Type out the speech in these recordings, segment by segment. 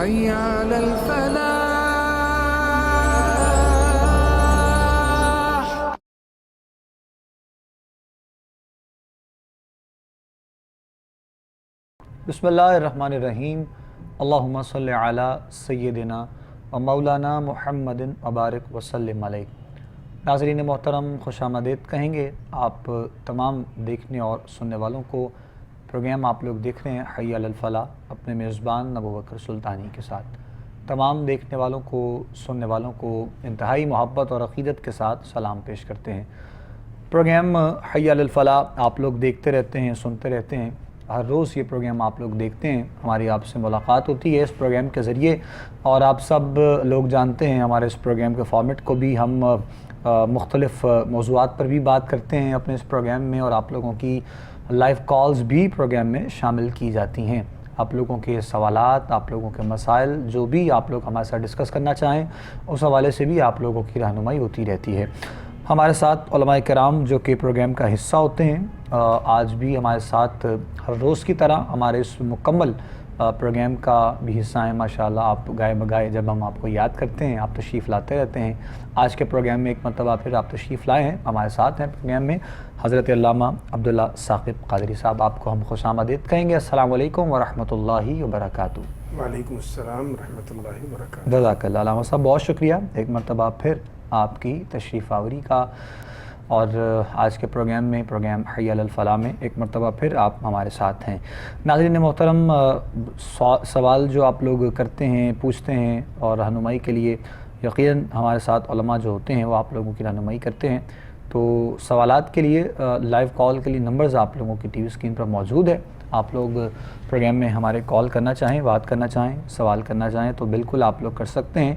حي على الفلاح. بسم اللہ الرحمن الرحیم. اللہم صلی علی سیدنا و مولانا محمد مبارک وسلم علیہ. ناظرین محترم، خوش آمدید کہیں گے آپ تمام دیکھنے اور سننے والوں کو. پروگرام آپ لوگ دیکھ رہے ہیں حی علی الفلاح اپنے میزبان ابوبکر سلطانی کے ساتھ. تمام دیکھنے والوں کو، سننے والوں کو انتہائی محبت اور عقیدت کے ساتھ سلام پیش کرتے ہیں. پروگرام حی علی الفلاح آپ لوگ دیکھتے رہتے ہیں، سنتے رہتے ہیں. ہر روز یہ پروگرام آپ لوگ دیکھتے ہیں. ہماری آپ سے ملاقات ہوتی ہے اس پروگرام کے ذریعے، اور آپ سب لوگ جانتے ہیں ہمارے اس پروگرام کے فارمیٹ کو بھی. ہم مختلف موضوعات پر بھی بات کرتے ہیں اپنے اس پروگرام میں، اور آپ لوگوں کی لائیو کالز بھی پروگرام میں شامل کی جاتی ہیں. آپ لوگوں کے سوالات، آپ لوگوں کے مسائل، جو بھی آپ لوگ ہمارے ساتھ ڈسکس کرنا چاہیں، اس حوالے سے بھی آپ لوگوں کی رہنمائی ہوتی رہتی ہے. ہمارے ساتھ علماء کرام جو کہ پروگرام کا حصہ ہوتے ہیں، آج بھی ہمارے ساتھ ہر روز کی طرح ہمارے اس مکمل پروگرام کا بھی حصہ ہیں. ماشاءاللہ آپ گائے بگائے جب ہم آپ کو یاد کرتے ہیں آپ تشریف لاتے رہتے ہیں. آج کے پروگرام میں ایک مرتبہ پھر آپ تشریف لائے ہیں، ہمارے ساتھ ہیں پروگرام میں حضرت علامہ عبداللہ ثاقب قادری صاحب. آپ کو ہم خوش آمدید کہیں گے. السلام علیکم ورحمۃ اللہ وبرکاتہ. وعلیکم السلام ورحمۃ اللہ وبرکاتہ. جزاک اللہ علامہ صاحب، بہت شکریہ ایک مرتبہ پھر آپ کی تشریف آوری کا. اور آج کے پروگرام میں، پروگرام حی علی الفلاح میں ایک مرتبہ پھر آپ ہمارے ساتھ ہیں. ناظرین محترم، سوال جو آپ لوگ کرتے ہیں، پوچھتے ہیں، اور رہنمائی کے لیے یقیناً ہمارے ساتھ علماء جو ہوتے ہیں وہ آپ لوگوں کی رہنمائی کرتے ہیں. تو سوالات کے لیے لائیو کال کے لیے نمبرز آپ لوگوں کی ٹی وی اسکرین پر موجود ہے. آپ لوگ پروگرام میں ہمارے کال کرنا چاہیں، بات کرنا چاہیں، سوال کرنا چاہیں تو بالکل آپ لوگ کر سکتے ہیں.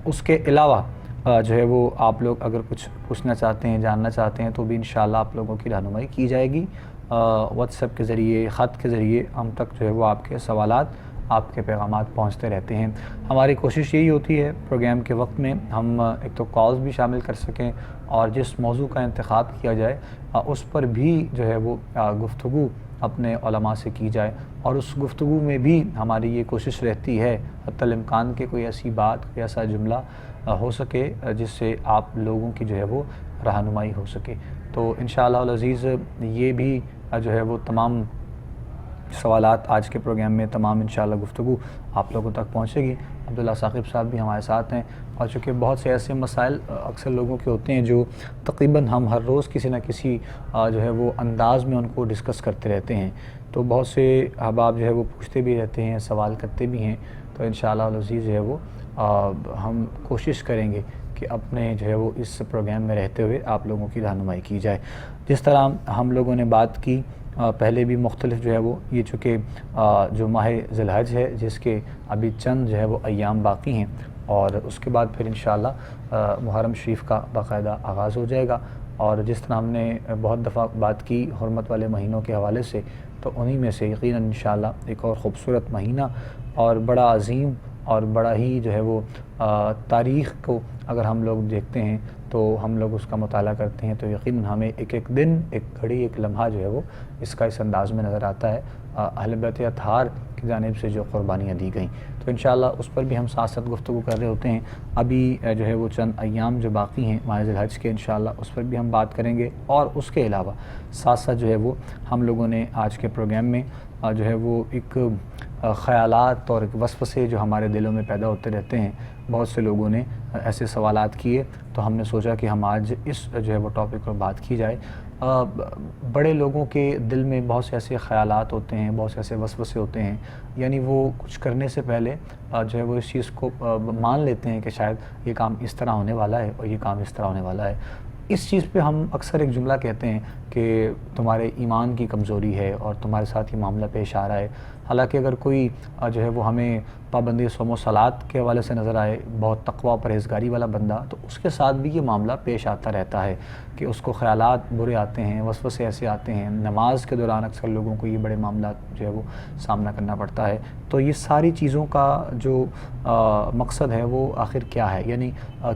اس کے علاوہ جو ہے وہ آپ لوگ اگر کچھ پوچھنا چاہتے ہیں، جاننا چاہتے ہیں تو بھی انشاءاللہ آپ لوگوں کی رہنمائی کی جائے گی. واٹس ایپ کے ذریعے، خط کے ذریعے ہم تک جو ہے وہ آپ کے سوالات، آپ کے پیغامات پہنچتے رہتے ہیں. ہماری کوشش یہی ہوتی ہے پروگرام کے وقت میں ہم ایک تو کالز بھی شامل کر سکیں، اور جس موضوع کا انتخاب کیا جائے اس پر بھی جو ہے وہ گفتگو اپنے علماء سے کی جائے. اور اس گفتگو میں بھی ہماری یہ کوشش رہتی ہے حتی الامکان کہ کوئی ایسی بات، کوئی ایسا جملہ ہو سکے جس سے آپ لوگوں کی جو ہے وہ رہنمائی ہو سکے. تو انشاءاللہ العزیز یہ بھی جو ہے وہ تمام سوالات آج کے پروگرام میں، تمام انشاءاللہ گفتگو آپ لوگوں تک پہنچے گی. عبداللہ ثاقب صاحب بھی ہمارے ساتھ ہیں، اور چونکہ بہت سے ایسے مسائل اکثر لوگوں کے ہوتے ہیں جو تقریباً ہم ہر روز کسی نہ کسی جو ہے وہ انداز میں ان کو ڈسکس کرتے رہتے ہیں. تو بہت سے احباب جو ہے وہ پوچھتے بھی رہتے ہیں، سوال کرتے بھی ہیں. تو انشاءاللہ العزیز جو ہے وہ ہم کوشش کریں گے کہ اپنے جو ہے وہ اس پروگرام میں رہتے ہوئے آپ لوگوں کی رہنمائی کی جائے. جس طرح ہم لوگوں نے بات کی پہلے بھی مختلف جو ہے وہ، یہ چونکہ جو ماہ ذی الحج ہے جس کے ابھی چند جو ہے وہ ایام باقی ہیں، اور اس کے بعد پھر انشاءاللہ محرم شریف کا باقاعدہ آغاز ہو جائے گا. اور جس طرح ہم نے بہت دفعہ بات کی حرمت والے مہینوں کے حوالے سے، تو انہی میں سے یقیناً انشاءاللہ ایک اور خوبصورت مہینہ اور بڑا عظیم اور بڑا ہی جو ہے وہ تاریخ کو اگر ہم لوگ دیکھتے ہیں تو ہم لوگ اس کا مطالعہ کرتے ہیں تو یقیناً ہمیں ایک ایک دن، ایک گھڑی، ایک لمحہ جو ہے وہ اس کا اس انداز میں نظر آتا ہے اہل بیت اطہار کی جانب سے جو قربانیاں دی گئیں. تو انشاءاللہ اس پر بھی ہم ساتھ ساتھ گفتگو کر رہے ہوتے ہیں. ابھی جو ہے وہ چند ایام جو باقی ہیں ماہ ذی الحج کے، انشاءاللہ اس پر بھی ہم بات کریں گے. اور اس کے علاوہ ساتھ ساتھ جو ہے وہ ہم لوگوں نے آج کے پروگرام میں جو ہے وہ ایک خیالات اور ایک وسوسے جو ہمارے دلوں میں پیدا ہوتے رہتے ہیں، بہت سے لوگوں نے ایسے سوالات کیے، تو ہم نے سوچا کہ ہم آج اس جو ہے وہ ٹاپک پر بات کی جائے. بڑے لوگوں کے دل میں بہت سے ایسے خیالات ہوتے ہیں، بہت سے ایسے وسوسے ہوتے ہیں، یعنی وہ کچھ کرنے سے پہلے جو ہے وہ اس چیز کو مان لیتے ہیں کہ شاید یہ کام اس طرح ہونے والا ہے اور یہ کام اس طرح ہونے والا ہے. اس چیز پہ ہم اکثر ایک جملہ کہتے ہیں کہ تمہارے ایمان کی کمزوری ہے اور تمہارے ساتھ یہ معاملہ پیش آ رہا ہے. حالانکہ اگر کوئی جو ہے وہ ہمیں پابندی صوم و صلات کے حوالے سے نظر آئے، بہت تقویٰ پرہیزگاری والا بندہ، تو اس کے ساتھ بھی یہ معاملہ پیش آتا رہتا ہے کہ اس کو خیالات برے آتے ہیں، وسوسے ایسے آتے ہیں. نماز کے دوران اکثر لوگوں کو یہ بڑے معاملات جو ہے وہ سامنا کرنا پڑتا ہے. تو یہ ساری چیزوں کا جو مقصد ہے وہ آخر کیا ہے؟ یعنی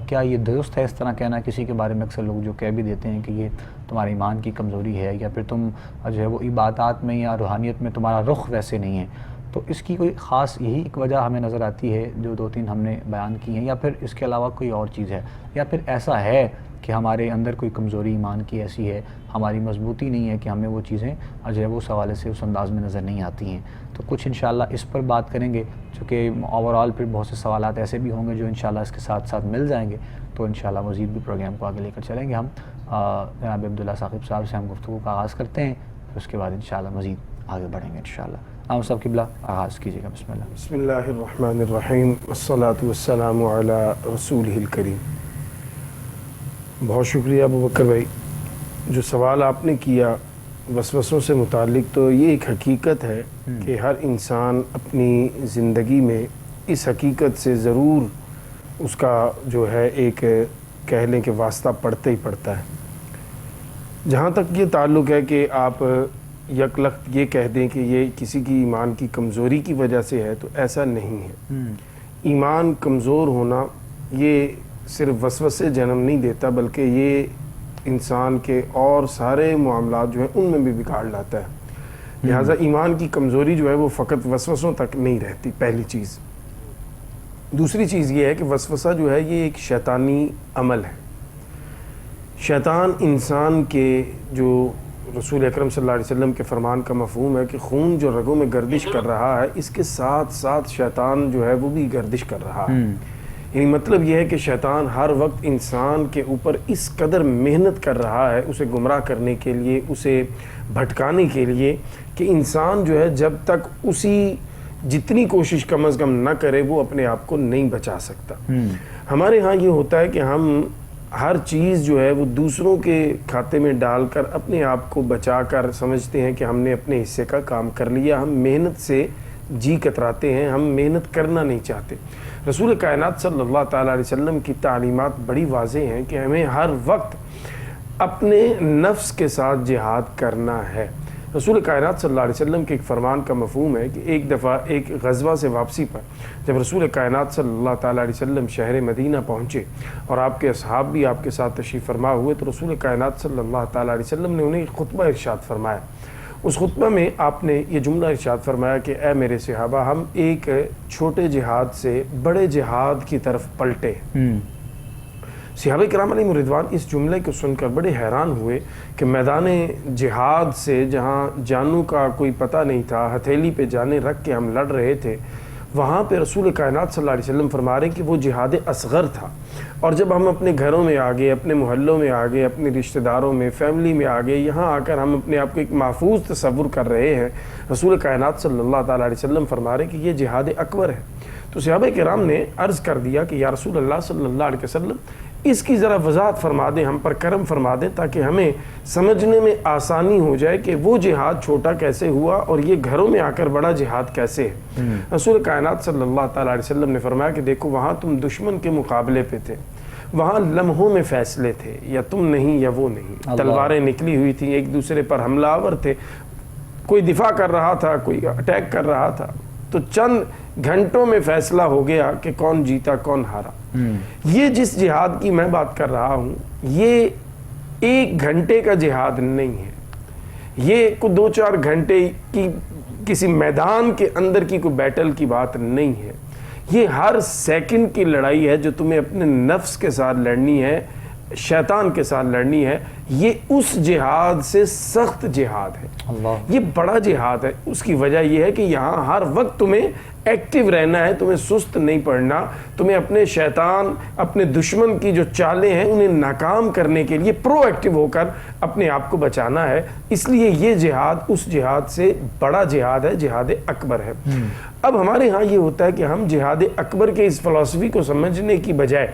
کیا یہ درست ہے اس طرح کہنا کسی کے بارے میں؟ اکثر لوگ جو کہہ بھی دیتے ہیں کہ یہ تمہارے ایمان کی کمزوری ہے، یا پھر تم جو ہے وہ عبادات میں یا روحانیت میں تمہارا رخ ویسے نہیں ہے. تو اس کی کوئی خاص یہی ایک وجہ ہمیں نظر آتی ہے جو 2-3 ہم نے بیان کی ہیں، یا پھر اس کے علاوہ کوئی اور چیز ہے، یا پھر ایسا ہے کہ ہمارے اندر کوئی کمزوری ایمان کی ایسی ہے، ہماری مضبوطی نہیں ہے کہ ہمیں وہ چیزیں جو ہے وہ اس حوالے سے اس انداز میں نظر نہیں آتی ہیں؟ تو کچھ انشاءاللہ اس پر بات کریں گے، چونکہ اوورآل پھر بہت سے سوالات ایسے بھی ہوں گے جو انشاءاللہ اس کے ساتھ ساتھ مل جائیں گے، تو انشاءاللہ مزید بھی پروگرام کو آگے لے کر چلیں گے. ہم جناب عبداللہ ثاقب صاحب سے ہم گفتگو کا آغاز کرتے ہیں، پھر اس کے بعد انشاءاللہ مزید آگے بڑھیں گے انشاءاللہ. صاحب قبلہ آغاز کیجیے گا. بسم اللہ. بسم اللہ الرحمن الرحیم، والصلاة والسلام علی رسولہ الکریم. بہت شکریہ ابو بکر بھائی. جو سوال آپ نے کیا وسوسوں سے متعلق، تو یہ ایک حقیقت ہے کہ ہر انسان اپنی زندگی میں اس حقیقت سے ضرور اس کا جو ہے ایک کہہ لیں کہ واسطہ پڑتا ہی پڑتا ہے. جہاں تک یہ تعلق ہے کہ آپ یک لخت یہ کہہ دیں کہ یہ کسی کی ایمان کی کمزوری کی وجہ سے ہے، تو ایسا نہیں ہے. ایمان کمزور ہونا یہ صرف وسوسے جنم نہیں دیتا، بلکہ یہ انسان کے اور سارے معاملات جو ہیں ان میں بھی بگاڑ لاتا ہے. لہٰذا ایمان کی کمزوری جو ہے وہ فقط وسوسوں تک نہیں رہتی، پہلی چیز. دوسری چیز یہ ہے کہ وسوسہ جو ہے یہ ایک شیطانی عمل ہے. شیطان انسان کے جو رسول اکرم صلی اللہ علیہ وسلم کے فرمان کا مفہوم ہے کہ خون جو رگوں میں گردش کر رہا ہے، اس کے ساتھ ساتھ شیطان جو ہے وہ بھی گردش کر رہا ہے. یعنی مطلب یہ ہے کہ شیطان ہر وقت انسان کے اوپر اس قدر محنت کر رہا ہے اسے گمراہ کرنے کے لیے، اسے بھٹکانے کے لیے، کہ انسان جو ہے جب تک اسی جتنی کوشش کم از کم نہ کرے وہ اپنے آپ کو نہیں بچا سکتا. ہمارے ہاں یہ ہوتا ہے کہ ہم ہر چیز جو ہے وہ دوسروں کے کھاتے میں ڈال کر اپنے آپ کو بچا کر سمجھتے ہیں کہ ہم نے اپنے حصے کا کام کر لیا. ہم محنت سے جی کتراتے ہیں، ہم محنت کرنا نہیں چاہتے. رسول کائنات صلی اللہ تعالیٰ علیہ وسلم کی تعلیمات بڑی واضح ہیں کہ ہمیں ہر وقت اپنے نفس کے ساتھ جہاد کرنا ہے. رسول کائنات صلی اللہ علیہ وسلم کے ایک فرمان کا مفہوم ہے کہ ایک دفعہ ایک غزوہ سے واپسی پر جب رسول کائنات صلی اللہ تعالیٰ علیہ وسلم شہر مدینہ پہنچے اور آپ کے اصحاب بھی آپ کے ساتھ تشریف فرما ہوئے، تو رسول کائنات صلی اللہ تعالیٰ علیہ وسلم نے انہیں ایک خطبہ ارشاد فرمایا. اس خطبہ میں آپ نے یہ جملہ ارشاد فرمایا کہ اے میرے صحابہ، ہم ایک چھوٹے جہاد سے بڑے جہاد کی طرف پلٹے. صحابہ کرام علیہم رضوان اس جملے کو سن کر بڑے حیران ہوئے کہ میدان جہاد سے جہاں جانوں کا کوئی پتہ نہیں تھا، ہتھیلی پہ جانیں رکھ کے ہم لڑ رہے تھے، وہاں پہ رسول کائنات صلی اللہ علیہ وسلم فرما رہے ہیں کہ وہ جہاد اصغر تھا. اور جب ہم اپنے گھروں میں آگے، اپنے محلوں میں آگے، اپنے رشتہ داروں میں، فیملی میں آگے، یہاں آ کر ہم اپنے آپ کو ایک محفوظ تصور کر رہے ہیں، رسول کائنات صلی اللہ تعالیٰ علیہ وسلم فرما رہے ہیں کہ یہ جہاد اکبر ہے. تو صحابہ کرام نے عرض کر دیا کہ یا رسول اللہ صلی اللہ علیہ وسلم، اس کی ذرا وضاحت فرما دیں، ہم پر کرم فرما دیں، تاکہ ہمیں سمجھنے میں آسانی ہو جائے کہ وہ جہاد چھوٹا کیسے ہوا اور یہ گھروں میں آ کر بڑا جہاد کیسے ہے. رسول کائنات صلی اللہ تعالیٰ علیہ وسلم نے فرمایا کہ دیکھو، وہاں تم دشمن کے مقابلے پہ تھے، وہاں لمحوں میں فیصلے تھے، یا تم نہیں یا وہ نہیں. تلواریں نکلی ہوئی تھیں، ایک دوسرے پر حملہ آور تھے، کوئی دفاع کر رہا تھا، کوئی اٹیک کر رہا تھا. تو چند گھنٹوں میں فیصلہ ہو گیا کہ کون جیتا کون ہارا. یہ جس جہاد کی میں بات کر رہا ہوں، یہ ایک گھنٹے کا جہاد نہیں ہے، یہ کوئی 2-4 گھنٹے کی کسی میدان کے اندر کی کوئی بیٹل کی بات نہیں ہے. یہ ہر سیکنڈ کی لڑائی ہے جو تمہیں اپنے نفس کے ساتھ لڑنی ہے، شیطان کے ساتھ لڑنی ہے. یہ اس جہاد سے سخت جہاد ہے، یہ بڑا جہاد ہے. اس کی وجہ یہ ہے کہ یہاں ہر وقت تمہیں ایکٹیو رہنا ہے، تمہیں سست نہیں پڑنا، تمہیں اپنے شیطان، اپنے دشمن کی جو چالیں ہیں انہیں ناکام کرنے کے لیے پرو ایکٹیو ہو کر اپنے آپ کو بچانا ہے. اس لیے یہ جہاد اس جہاد سے بڑا جہاد ہے، جہاد اکبر ہے. اب ہمارے ہاں یہ ہوتا ہے کہ ہم جہاد اکبر کے اس فلسفی کو سمجھنے کی بجائے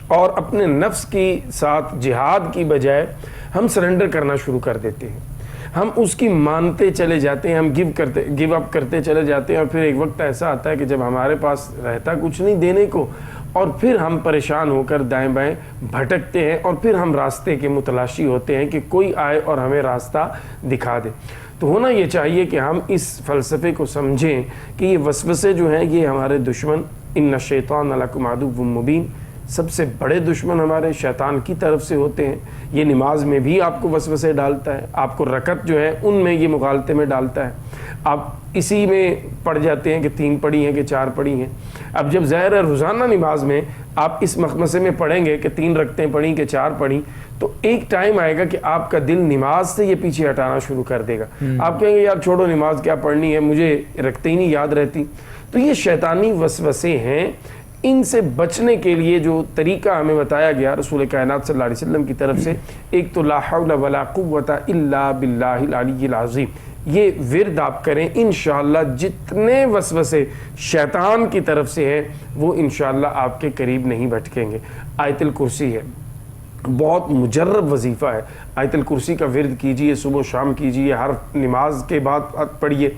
اور اپنے نفس کی ساتھ جہاد کی بجائے ہم سرنڈر کرنا شروع کر دیتے ہیں. ہم اس کی مانتے چلے جاتے ہیں، ہم گیو اپ کرتے چلے جاتے ہیں، اور پھر ایک وقت ایسا آتا ہے کہ جب ہمارے پاس رہتا کچھ نہیں دینے کو، اور پھر ہم پریشان ہو کر دائیں بائیں بھٹکتے ہیں، اور پھر ہم راستے کے متلاشی ہوتے ہیں کہ کوئی آئے اور ہمیں راستہ دکھا دے. تو ہونا یہ چاہیے کہ ہم اس فلسفے کو سمجھیں کہ یہ وسوسے جو ہیں یہ ہمارے دشمن، ان الشیطان لکم عدو مبین، سب سے بڑے دشمن ہمارے شیطان کی طرف سے ہوتے ہیں. یہ نماز میں بھی آپ کو وسوسے ڈالتا ہے, آپ کو رکعت جو ہے ان میں یہ مغالطے میں ڈالتا ہے, آپ اسی میں پڑ جاتے ہیں کہ 3 پڑھی ہیں کہ 4 پڑھی ہیں. اب جب ظاہر ہے روزانہ نماز میں آپ اس مخمصے میں پڑھیں گے کہ 3 رکعتیں پڑھیں کہ 4 پڑھیں, تو ایک ٹائم آئے گا کہ آپ کا دل نماز سے یہ پیچھے ہٹانا شروع کر دے گا. آپ کہیں گے یار چھوڑو نماز کیا پڑھنی ہے, مجھے رکھتے ہی نہیں یاد رہتی. تو یہ شیطانی وسوسے ہیں. ان سے بچنے کے لیے جو طریقہ ہمیں بتایا گیا رسول کائنات صلی اللہ علیہ وسلم کی طرف سے, ایک تو لا حول ولا قوت الا باللہ العلی العظیم, یہ ورد آپ کریں. انشاءاللہ جتنے وسوسے شیطان کی طرف سے ہیں وہ انشاءاللہ آپ کے قریب نہیں بھٹکیں گے. آیت الکرسی ہے, بہت مجرب وظیفہ ہے. آیت الکرسی کا ورد کیجئے, صبح و شام کیجئے, ہر نماز کے بعد پڑھیے.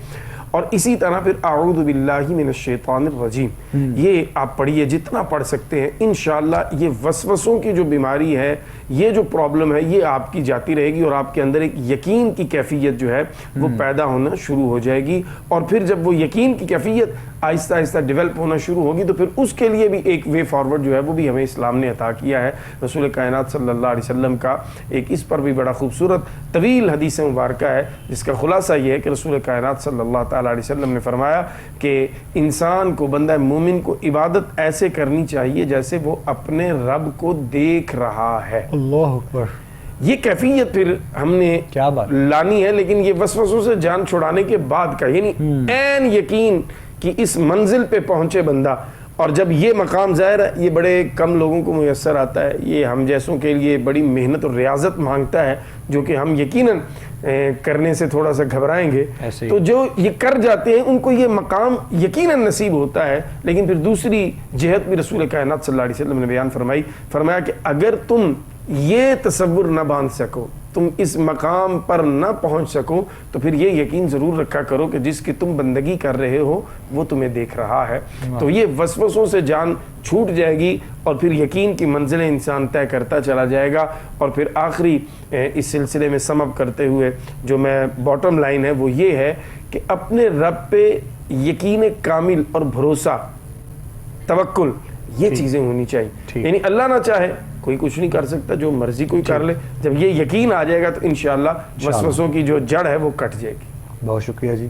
اور اسی طرح پھر اعوذ باللہ من الشیطان الرجیم, یہ آپ پڑھیے جتنا پڑھ سکتے ہیں. انشاءاللہ یہ وسوسوں کی جو بیماری ہے, یہ جو پرابلم ہے, یہ آپ کی جاتی رہے گی اور آپ کے اندر ایک یقین کی کیفیت جو ہے وہ پیدا ہونا شروع ہو جائے گی. اور پھر جب وہ یقین کی کیفیت آہستہ آہستہ ڈیولپ ہونا شروع ہوگی تو پھر اس کے لیے بھی ایک وے فارورڈ جو ہے وہ بھی ہمیں اسلام نے عطا کیا ہے. رسول کائنات صلی اللہ علیہ وسلم کا ایک اس پر بھی بڑا خوبصورت طویل حدیث مبارکہ ہے, جس کا خلاصہ یہ ہے کہ رسول کائنات صلی اللہ تعالیٰ علیہ وسلم نے فرمایا کہ انسان کو, بندہ مومن کو عبادت ایسے کرنی چاہیے جیسے وہ اپنے رب کو دیکھ رہا ہے. اللہ اکبر. یہ کیفیت پھر ہم نے کیا بات لانی ہے, لیکن یہ وسوسوں سے جان چھڑانے کے بعد کا, یعنی عین یقین کہ اس منزل پہ پہنچے بندہ. اور جب یہ مقام ظاہر ہے یہ بڑے کم لوگوں کو میسر آتا ہے, یہ ہم جیسوں کے لیے بڑی محنت اور ریاضت مانگتا ہے, جو کہ ہم یقیناً کرنے سے تھوڑا سا گھبرائیں گے. تو جو یہ کر جاتے ہیں ان کو یہ مقام یقیناً نصیب ہوتا ہے. لیکن پھر دوسری جہت بھی رسول کائنات صلی اللہ علیہ وسلم نے بیان فرمایا کہ اگر تم یہ تصور نہ باندھ سکو, تم اس مقام پر نہ پہنچ سکو, تو پھر یہ یقین ضرور رکھا کرو کہ جس کی تم بندگی کر رہے ہو وہ تمہیں دیکھ رہا ہے. تو یہ وسوسوں سے جان چھوٹ جائے گی اور پھر یقین کی منزلیں انسان طے کرتا چلا جائے گا. اور پھر آخری اس سلسلے میں سم اپ کرتے ہوئے جو میں باٹم لائن ہے وہ یہ ہے کہ اپنے رب پہ یقین کامل اور بھروسہ, توکل, یہ چیزیں ہونی چاہیے. یعنی اللہ نہ چاہے کوئی کچھ نہیں کر سکتا, جو مرضی کوئی کر لے. جب یہ یقین آ جائے گا تو انشاءاللہ وسوسوں کی جو جڑ ہے وہ کٹ جائے گی. بہت شکریہ جی.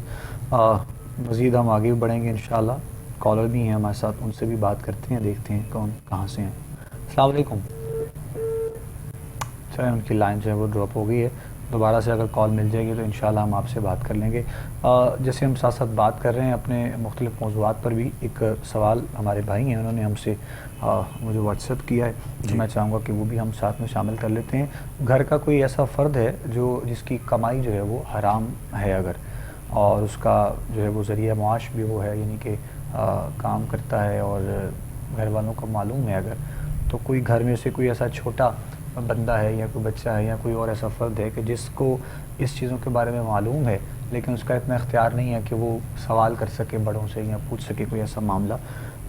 مزید ہم آگے بڑھیں گے انشاءاللہ. کالر بھی ہیں ہمارے ساتھ, ان سے بھی بات کرتے ہیں, دیکھتے ہیں کون کہاں سے ہیں. السلام علیکم. چلیں ان کی لائن جو ہے وہ ڈراپ ہو گئی ہے, دوبارہ سے اگر کال مل جائے گی تو انشاءاللہ ہم آپ سے بات کر لیں گے. جیسے ہم ساتھ ساتھ بات کر رہے ہیں اپنے مختلف موضوعات پر بھی, ایک سوال ہمارے بھائی ہیں, انہوں نے ہم سے مجھے واٹس ایپ کیا ہے, جو میں چاہوں گا کہ وہ بھی ہم ساتھ میں شامل کر لیتے ہیں. گھر کا کوئی ایسا فرد ہے جس کی کمائی جو ہے وہ حرام ہے اگر, اور اس کا جو ہے وہ ذریعہ معاش بھی وہ ہے, یعنی کہ کام کرتا ہے اور گھر والوں کو معلوم ہے اگر, تو کوئی گھر میں سے کوئی ایسا چھوٹا بندہ ہے یا کوئی بچہ ہے یا کوئی اور ایسا فرد ہے کہ جس کو اس چیزوں کے بارے میں معلوم ہے لیکن اس کا اتنا اختیار نہیں ہے کہ وہ سوال کر سکے بڑوں سے یا پوچھ سکے کوئی ایسا معاملہ,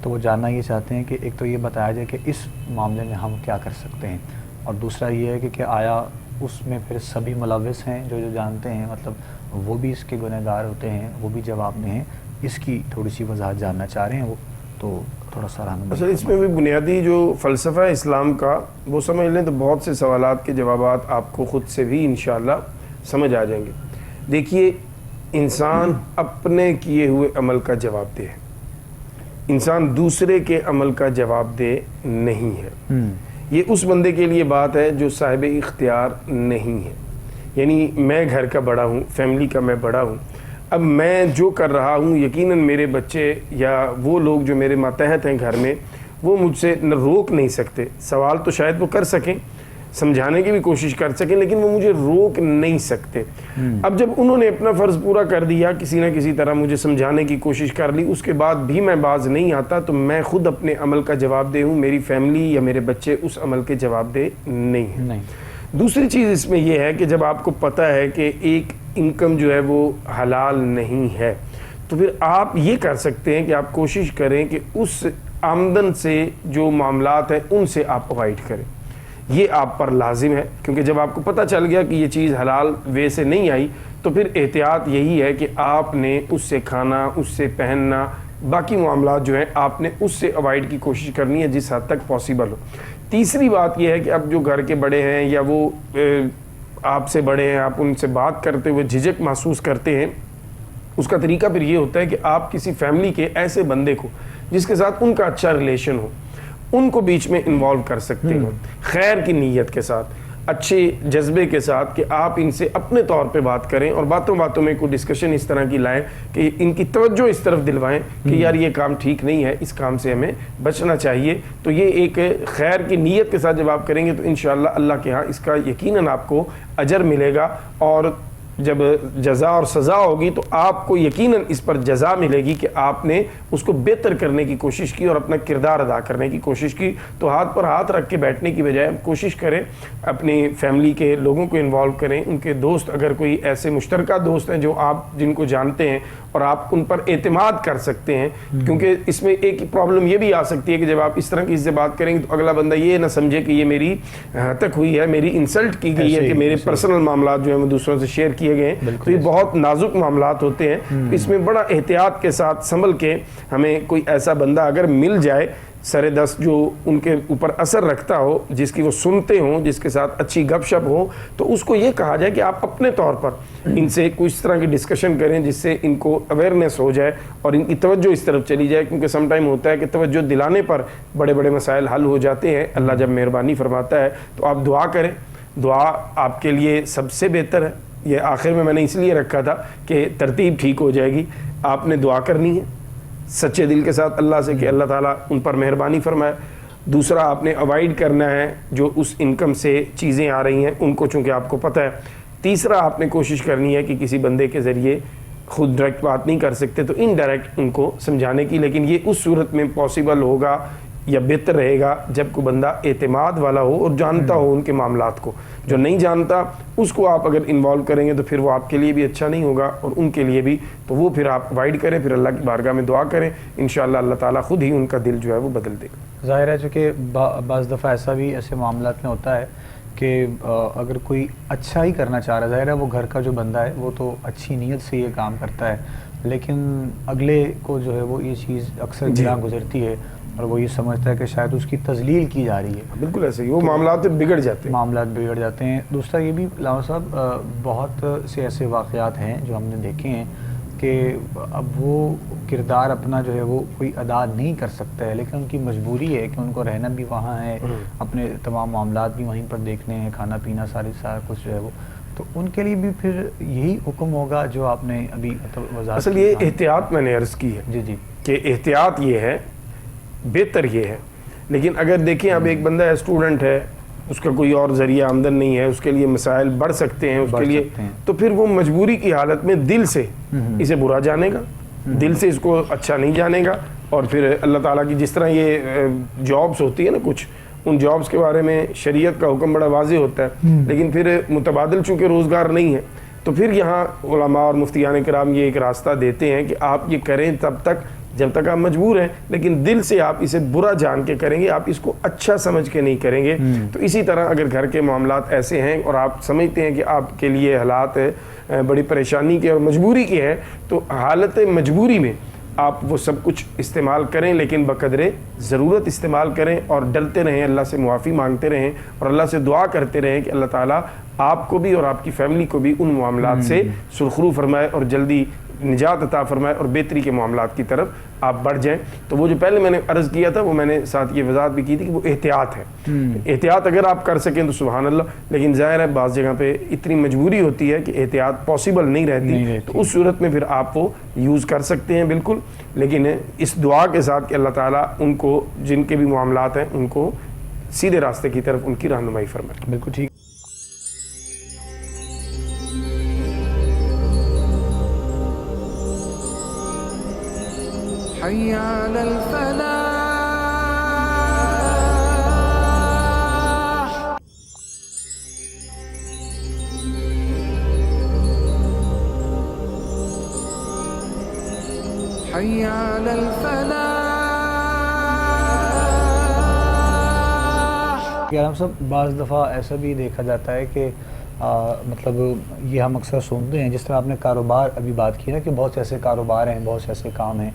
تو وہ جاننا یہ چاہتے ہیں کہ ایک تو یہ بتایا جائے کہ اس معاملے میں ہم کیا کر سکتے ہیں, اور دوسرا یہ ہے کہ آیا اس میں پھر سبھی ملوث ہیں جو جانتے ہیں, مطلب وہ بھی اس کے گنہگار ہوتے ہیں, وہ بھی جواب میں ہیں. اس کی تھوڑی سی وضاحت جاننا چاہ رہے ہیں وہ, تو تھوڑا سا اصل اس میں بھی بنیادی جو فلسفہ اسلام کا وہ سمجھ لیں تو بہت سے سوالات کے جوابات آپ کو خود سے بھی انشاءاللہ سمجھ آ جائیں گے. دیکھیے, انسان اپنے کیے ہوئے عمل کا جواب دہ ہے, انسان دوسرے کے عمل کا جواب دہ نہیں ہے. یہ اس بندے کے لیے بات ہے جو صاحب اختیار نہیں ہے. یعنی میں گھر کا بڑا ہوں, فیملی کا میں بڑا ہوں, اب میں جو کر رہا ہوں یقیناً میرے بچے یا وہ لوگ جو میرے ماتحت ہیں گھر میں وہ مجھ سے نہ روک نہیں سکتے. سوال تو شاید وہ کر سکیں, سمجھانے کی بھی کوشش کر سکیں, لیکن وہ مجھے روک نہیں سکتے. اب جب انہوں نے اپنا فرض پورا کر دیا, کسی نہ کسی طرح مجھے سمجھانے کی کوشش کر لی, اس کے بعد بھی میں باز نہیں آتا, تو میں خود اپنے عمل کا جواب دہ ہوں, میری فیملی یا میرے بچے اس عمل کے جواب دہ نہیں ہیں. دوسری چیز اس میں یہ ہے کہ جب آپ کو پتہ ہے کہ ایک انکم جو ہے وہ حلال نہیں ہے, تو پھر آپ یہ کر سکتے ہیں کہ آپ کوشش کریں کہ اس آمدن سے جو معاملات ہیں ان سے آپ اوائڈ کریں. یہ آپ پر لازم ہے, کیونکہ جب آپ کو پتہ چل گیا کہ یہ چیز حلال وے سے نہیں آئی, تو پھر احتیاط یہی ہے کہ آپ نے اس سے کھانا, اس سے پہننا, باقی معاملات جو ہیں آپ نے اس سے اوائڈ کی کوشش کرنی ہے جس حد تک پاسبل ہو۔ تیسری بات یہ ہے کہ اب جو گھر کے بڑے ہیں یا وہ آپ سے بڑے ہیں، آپ ان سے بات کرتے ہوئے جھجک محسوس کرتے ہیں، اس کا طریقہ پھر یہ ہوتا ہے کہ آپ کسی فیملی کے ایسے بندے کو جس کے ساتھ ان کا اچھا ریلیشن ہو، ان کو بیچ میں انوالو کر سکتے ہو، خیر کی نیت کے ساتھ، اچھے جذبے کے ساتھ، کہ آپ ان سے اپنے طور پہ بات کریں اور باتوں باتوں میں کوئی ڈسکشن اس طرح کی لائیں کہ ان کی توجہ اس طرف دلوائیں کہ یار یہ کام ٹھیک نہیں ہے، اس کام سے ہمیں بچنا چاہیے۔ تو یہ ایک خیر کی نیت کے ساتھ جب آپ کریں گے تو انشاءاللہ اللہ کے ہاں اس کا یقیناً آپ کو اجر ملے گا، اور جب جزا اور سزا ہوگی تو آپ کو یقیناً اس پر جزا ملے گی کہ آپ نے اس کو بہتر کرنے کی کوشش کی اور اپنا کردار ادا کرنے کی کوشش کی۔ تو ہاتھ پر ہاتھ رکھ کے بیٹھنے کی بجائے کوشش کریں اپنی فیملی کے لوگوں کو انوالو کریں، ان کے دوست اگر کوئی ایسے مشترکہ دوست ہیں جو آپ جن کو جانتے ہیں اور آپ ان پر اعتماد کر سکتے ہیں، کیونکہ اس میں ایک پرابلم یہ بھی آ سکتی ہے کہ جب آپ اس طرح کی سے بات کریں گے تو اگلا بندہ یہ نہ سمجھے کہ یہ میری ہتک ہوئی ہے، میری انسلٹ کی گئی ہے، کہ میرے پرسنل معاملات جو ہیں وہ دوسروں سے شیئر کیے گئے ہیں۔ تو یہ بہت نازک معاملات ہوتے ہیں، اس میں بڑا احتیاط کے ساتھ سنبھل کے ہمیں کوئی ایسا بندہ اگر مل جائے سر دست جو ان کے اوپر اثر رکھتا ہو، جس کی وہ سنتے ہوں، جس کے ساتھ اچھی گپ شپ ہو، تو اس کو یہ کہا جائے کہ آپ اپنے طور پر ان سے کچھ طرح کی ڈسکشن کریں جس سے ان کو اویئرنیس ہو جائے اور ان کی توجہ اس طرف چلی جائے، کیونکہ سم ٹائم ہوتا ہے کہ توجہ دلانے پر بڑے بڑے مسائل حل ہو جاتے ہیں۔ اللہ جب مہربانی فرماتا ہے تو آپ دعا کریں، دعا آپ کے لیے سب سے بہتر ہے۔ یہ آخر میں نے اس لیے رکھا تھا کہ ترتیب ٹھیک ہو جائے گی۔ آپ نے دعا کرنی ہے سچے دل کے ساتھ اللہ سے کہ اللہ تعالیٰ ان پر مہربانی فرمائے۔ دوسرا آپ نے اوائڈ کرنا ہے جو اس انکم سے چیزیں آ رہی ہیں ان کو، چونکہ آپ کو پتہ ہے۔ تیسرا آپ نے کوشش کرنی ہے کہ کسی بندے کے ذریعے خود ڈائریکٹ بات نہیں کر سکتے تو انڈائریکٹ ان کو سمجھانے کی، لیکن یہ اس صورت میں پاسبل ہوگا یا بہتر رہے گا جب کوئی بندہ اعتماد والا ہو اور جانتا ہو ان کے معاملات کو۔ جو نہیں جانتا اس کو آپ اگر انوالو کریں گے تو پھر وہ آپ کے لیے بھی اچھا نہیں ہوگا اور ان کے لیے بھی، تو وہ پھر آپ اوائڈ کریں، پھر اللہ کی بارگاہ میں دعا کریں، انشاءاللہ اللہ تعالیٰ خود ہی ان کا دل جو ہے وہ بدل دے گا۔ ظاہر ہے چونکہ بعض دفعہ ایسا بھی ایسے معاملات میں ہوتا ہے کہ اگر کوئی اچھا ہی کرنا چاہ رہا ہے، ظاہر ہے وہ گھر کا جو بندہ ہے وہ تو اچھی نیت سے یہ کام کرتا ہے، لیکن اگلے کو جو ہے وہ یہ چیز اکثر گراں گزرتی ہے اور وہ یہ سمجھتا ہے کہ شاید اس کی تذلیل کی جا رہی ہے۔ بالکل ایسے ہی وہ معاملات بگڑ جاتے ہیں۔ دوسرا یہ بھی علامہ صاحب بہت سے ایسے واقعات ہیں جو ہم نے دیکھے ہیں کہ اب وہ کردار اپنا جو ہے وہ کوئی ادا نہیں کر سکتا ہے، لیکن ان کی مجبوری ہے کہ ان کو رہنا بھی وہاں ہے، اپنے تمام معاملات بھی وہیں پر دیکھنے ہیں، کھانا پینا سارا کچھ جو ہے وہ، تو ان کے لیے بھی پھر یہی حکم ہوگا جو آپ نے ابھی وضاحت اصل یہ احتیاط میں نے عرض کی ہے جی کہ احتیاط یہ ہے، بہتر یہ ہے۔ لیکن اگر دیکھیں اب ایک بندہ ہے، اسٹوڈنٹ ہے، اس کا کوئی اور ذریعہ آمدن نہیں ہے، اس کے لیے مسائل بڑھ سکتے ہیں اس کے لیے، تو پھر وہ مجبوری کی حالت میں دل سے اسے برا جانے گا، دل سے اس کو اچھا نہیں جانے گا، اور پھر اللہ تعالیٰ کی جس طرح یہ جابس ہوتی ہے نا کچھ، ان جابس کے بارے میں شریعت کا حکم بڑا واضح ہوتا ہے، لیکن پھر متبادل چونکہ روزگار نہیں ہے تو پھر یہاں علماء اور مفتیان کرام یہ ایک راستہ دیتے ہیں کہ آپ یہ کریں تب تک جب تک آپ مجبور ہیں، لیکن دل سے آپ اسے برا جان کے کریں گے، آپ اس کو اچھا سمجھ کے نہیں کریں گے۔ تو اسی طرح اگر گھر کے معاملات ایسے ہیں اور آپ سمجھتے ہیں کہ آپ کے لیے حالات بڑی پریشانی کے اور مجبوری کے ہیں، تو حالت مجبوری میں آپ وہ سب کچھ استعمال کریں، لیکن بقدر ضرورت استعمال کریں اور ڈرتے رہیں، اللہ سے معافی مانگتے رہیں اور اللہ سے دعا کرتے رہیں کہ اللہ تعالیٰ آپ کو بھی اور آپ کی فیملی کو بھی ان معاملات سے سرخرو فرمائے اور جلدی نجات عطا فرمائے اور بہتری کے معاملات کی طرف آپ بڑھ جائیں۔ تو وہ جو پہلے میں نے عرض کیا تھا وہ میں نے ساتھ یہ وضاحت بھی کی تھی کہ وہ احتیاط ہے۔ احتیاط اگر آپ کر سکیں تو سبحان اللہ، لیکن ظاہر ہے بعض جگہ پہ اتنی مجبوری ہوتی ہے کہ احتیاط پاسبل نہیں رہتی، تو اس صورت میں پھر آپ وہ یوز کر سکتے ہیں بالکل، لیکن اس دعا کے ساتھ کہ اللہ تعالیٰ ان کو جن کے بھی معاملات ہیں ان کو سیدھے راستے کی طرف ان کی رہنمائی فرمائے۔ بالکل ٹھیک۔ حي على الفلاح حي على الفلاح۔ علامہ صاحب بعض دفعہ ایسا بھی دیکھا جاتا ہے کہ مطلب یہ ہم اکثر سنتے ہیں، جس طرح آپ نے کاروبار ابھی بات کی نا کہ بہت سے ایسے کاروبار ہیں، بہت سے ایسے کام ہیں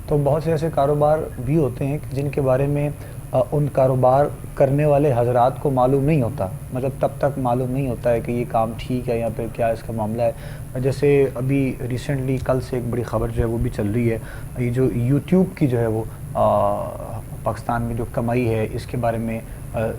تو بہت سے ایسے کاروبار بھی ہوتے ہیں جن کے بارے میں ان کاروبار کرنے والے حضرات کو معلوم نہیں ہوتا، مطلب تب تک معلوم نہیں ہوتا ہے کہ یہ کام ٹھیک ہے یا پھر کیا اس کا معاملہ ہے. جیسے ابھی ریسنٹلی کل سے ایک بڑی خبر جو ہے وہ بھی چل رہی ہے، یہ جو یوٹیوب کی جو ہے وہ پاکستان میں جو کمائی ہے اس کے بارے میں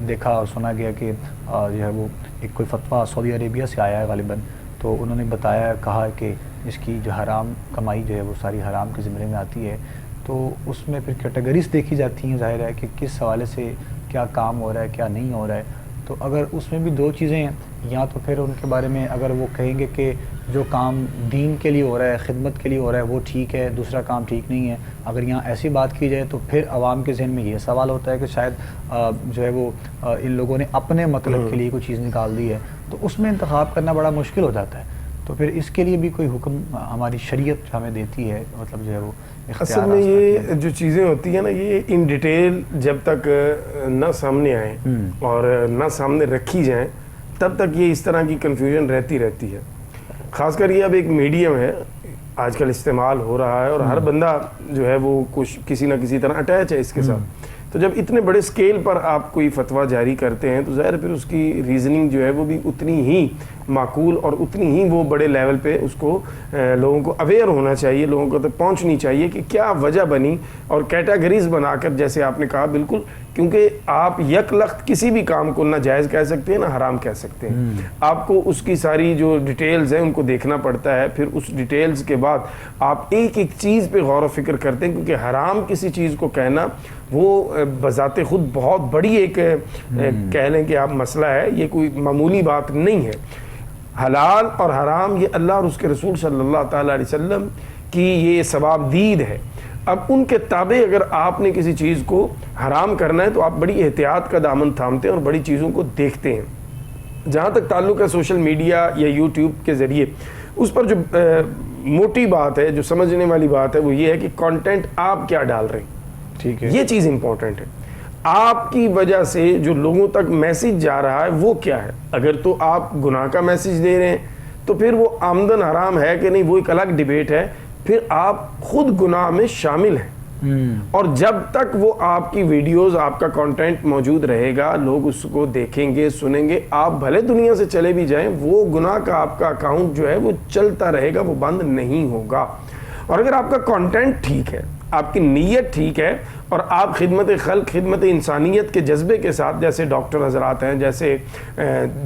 دیکھا اور سنا گیا کہ جو ہے وہ ایک کوئی فتویٰ سعودی عربیہ سے آیا ہے غالباً، تو انہوں نے بتایا کہا کہ اس کی جو حرام کمائی جو ہے وہ ساری حرام کے زمرے میں آتی ہے. تو اس میں پھر کیٹیگریز دیکھی جاتی ہیں، ظاہر ہے کہ کس حوالے سے کیا کام ہو رہا ہے کیا نہیں ہو رہا ہے. تو اگر اس میں بھی دو چیزیں ہیں، یا تو پھر ان کے بارے میں اگر وہ کہیں گے کہ جو کام دین کے لیے ہو رہا ہے، خدمت کے لیے ہو رہا ہے وہ ٹھیک ہے، دوسرا کام ٹھیک نہیں ہے. اگر یہاں ایسی بات کی جائے تو پھر عوام کے ذہن میں یہ سوال ہوتا ہے کہ شاید جو ہے وہ ان لوگوں نے اپنے مطلب کے لیے کوئی چیز نکال دی ہے، تو اس میں انتخاب کرنا بڑا مشکل ہو جاتا ہے. تو پھر اس کے لیے بھی کوئی حکم ہماری شریعت ہمیں دیتی ہے، مطلب جو ہے وہ اصل میں یہ جو چیزیں ہوتی ہیں نا، یہ ان ڈیٹیل جب تک نہ سامنے آئیں اور نہ سامنے رکھی جائیں تب تک یہ اس طرح کی کنفیوژن رہتی ہے. خاص کر یہ اب ایک میڈیم ہے آج کل استعمال ہو رہا ہے اور ہر بندہ جو ہے وہ کچھ کسی نہ کسی طرح اٹیچ ہے اس کے ساتھ. تو جب اتنے بڑے سکیل پر آپ کوئی فتویٰ جاری کرتے ہیں تو ظاہر پھر اس کی ریزننگ جو ہے وہ بھی اتنی ہی معقول اور اتنی ہی وہ بڑے لیول پہ اس کو لوگوں کو اویئر ہونا چاہیے، لوگوں کو تک پہنچنی چاہیے کہ کیا وجہ بنی، اور کیٹیگریز بنا کر جیسے آپ نے کہا بالکل، کیونکہ آپ یک لخت کسی بھی کام کو نہ جائز کہہ سکتے ہیں نہ حرام کہہ سکتے ہیں. آپ کو اس کی ساری جو ڈیٹیلز ہیں ان کو دیکھنا پڑتا ہے، پھر اس ڈیٹیلز کے بعد آپ ایک ایک چیز پہ غور و فکر کرتے ہیں، کیونکہ حرام کسی چیز کو کہنا وہ بذات خود بہت بڑی ایک کہہ لیں کہ آپ مسئلہ ہے، یہ کوئی معمولی بات نہیں ہے. حلال اور حرام یہ اللہ اور اس کے رسول صلی اللہ تعالیٰ علیہ وسلم کی یہ ثواب دید ہے. اب ان کے تابع اگر آپ نے کسی چیز کو حرام کرنا ہے تو آپ بڑی احتیاط کا دامن تھامتے ہیں اور بڑی چیزوں کو دیکھتے ہیں. جہاں تک تعلق ہے سوشل میڈیا یا یوٹیوب کے ذریعے، اس پر جو موٹی بات ہے، جو سمجھنے والی بات ہے، وہ یہ ہے کہ کانٹینٹ آپ کیا ڈال رہے ہیں. ٹھیک ہے، یہ چیز امپورٹنٹ ہے. آپ کی وجہ سے جو لوگوں تک میسیج جا رہا ہے وہ کیا ہے. اگر تو آپ گناہ کا میسیج دے رہے ہیں تو پھر وہ آمدن حرام ہے کہ نہیں وہ ایک الگ ڈیبیٹ ہے، پھر آپ خود گناہ میں شامل ہیں. اور جب تک وہ آپ کی ویڈیوز، آپ کا کانٹینٹ موجود رہے گا، لوگ اس کو دیکھیں گے، سنیں گے، آپ بھلے دنیا سے چلے بھی جائیں، وہ گناہ کا آپ کا اکاؤنٹ جو ہے وہ چلتا رہے گا، وہ بند نہیں ہوگا. اور اگر آپ کا کانٹینٹ ٹھیک ہے، آپ کی نیت ٹھیک ہے، اور آپ خدمت خلق، خدمت انسانیت کے جذبے کے ساتھ، جیسے ڈاکٹر حضرات ہیں، جیسے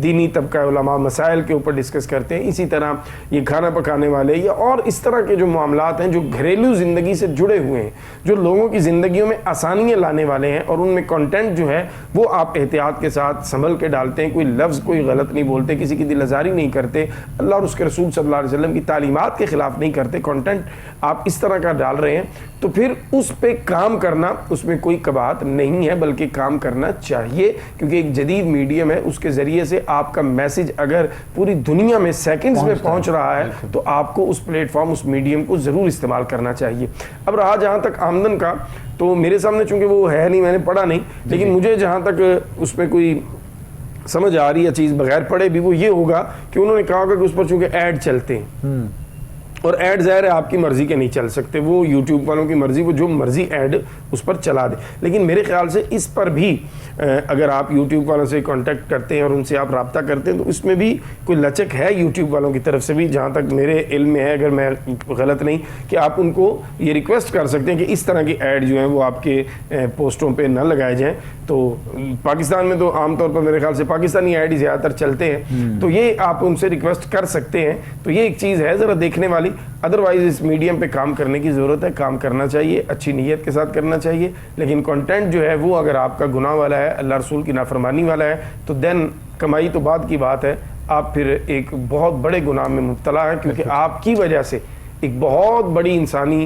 دینی طبقہ علماء مسائل کے اوپر ڈسکس کرتے ہیں، اسی طرح یہ کھانا پکانے والے یا اور اس طرح کے جو معاملات ہیں جو گھریلو زندگی سے جڑے ہوئے ہیں، جو لوگوں کی زندگیوں میں آسانیاں لانے والے ہیں، اور ان میں کنٹینٹ جو ہے وہ آپ احتیاط کے ساتھ سنبھل کے ڈالتے ہیں، کوئی لفظ کوئی غلط نہیں بولتے، کسی کی دل آزاری نہیں کرتے، اللہ اور اس کے رسول صلی اللہ علیہ وسلم کی تعلیمات کے خلاف نہیں کرتے، کنٹینٹ آپ اس طرح کا ڈال رہے ہیں، تو پھر اس پہ کام کرنا، اس میں کوئی قباحت نہیں ہے، بلکہ کام کرنا چاہیے. کیونکہ ایک جدید میڈیم ہے، اس کے ذریعے سے آپ کا میسج اگر پوری دنیا میں سیکنڈز میں پہنچ رہا ہے تو آپ کو اس پلیٹ فارم، اس میڈیم کو ضرور استعمال کرنا چاہیے. اب رہا جہاں تک آمدن کا، تو میرے سامنے چونکہ وہ ہے نہیں، میں نے پڑھا نہیں، لیکن مجھے جہاں تک اس میں کوئی سمجھ آ رہی ہے چیز بغیر پڑھے بھی، وہ یہ ہوگا کہ انہوں نے کہا ہوگا کہ اس پر چونکہ ایڈ چلتے ہیں، اور ایڈ ظاہر ہے آپ کی مرضی کے نہیں چل سکتے، وہ یوٹیوب والوں کی مرضی، وہ جو مرضی ایڈ اس پر چلا دے. لیکن میرے خیال سے اس پر بھی اگر آپ یوٹیوب والوں سے کانٹیکٹ کرتے ہیں اور ان سے آپ رابطہ کرتے ہیں تو اس میں بھی کوئی لچک ہے یوٹیوب والوں کی طرف سے بھی، جہاں تک میرے علم میں ہے، اگر میں غلط نہیں، کہ آپ ان کو یہ ریکویسٹ کر سکتے ہیں کہ اس طرح کی ایڈ جو ہیں وہ آپ کے پوسٹوں پہ نہ لگائے جائیں. تو پاکستان میں تو عام طور پر میرے خیال سے پاکستانی ایڈ ہی زیادہ تر چلتے ہیں، تو یہ آپ ان سے ریکویسٹ کر سکتے ہیں. تو یہ ایک چیز ہے ذرا دیکھنے والی. ادروائز اس میڈیم پہ کام کرنے کی ضرورت ہے، کام کرنا چاہیے، اچھی نیت کے ساتھ کرنا چاہیے، لیکن کنٹینٹ جو ہے وہ اگر آپ کا گناہ والا ہے، اللہ رسول کی نافرمانی والا ہے، تو دین کمائی تو بعد کی بات ہے، آپ پھر ایک بہت بڑے گناہ میں مبتلا ہیں، کیونکہ آپ کی وجہ سے ایک بہت بڑی انسانی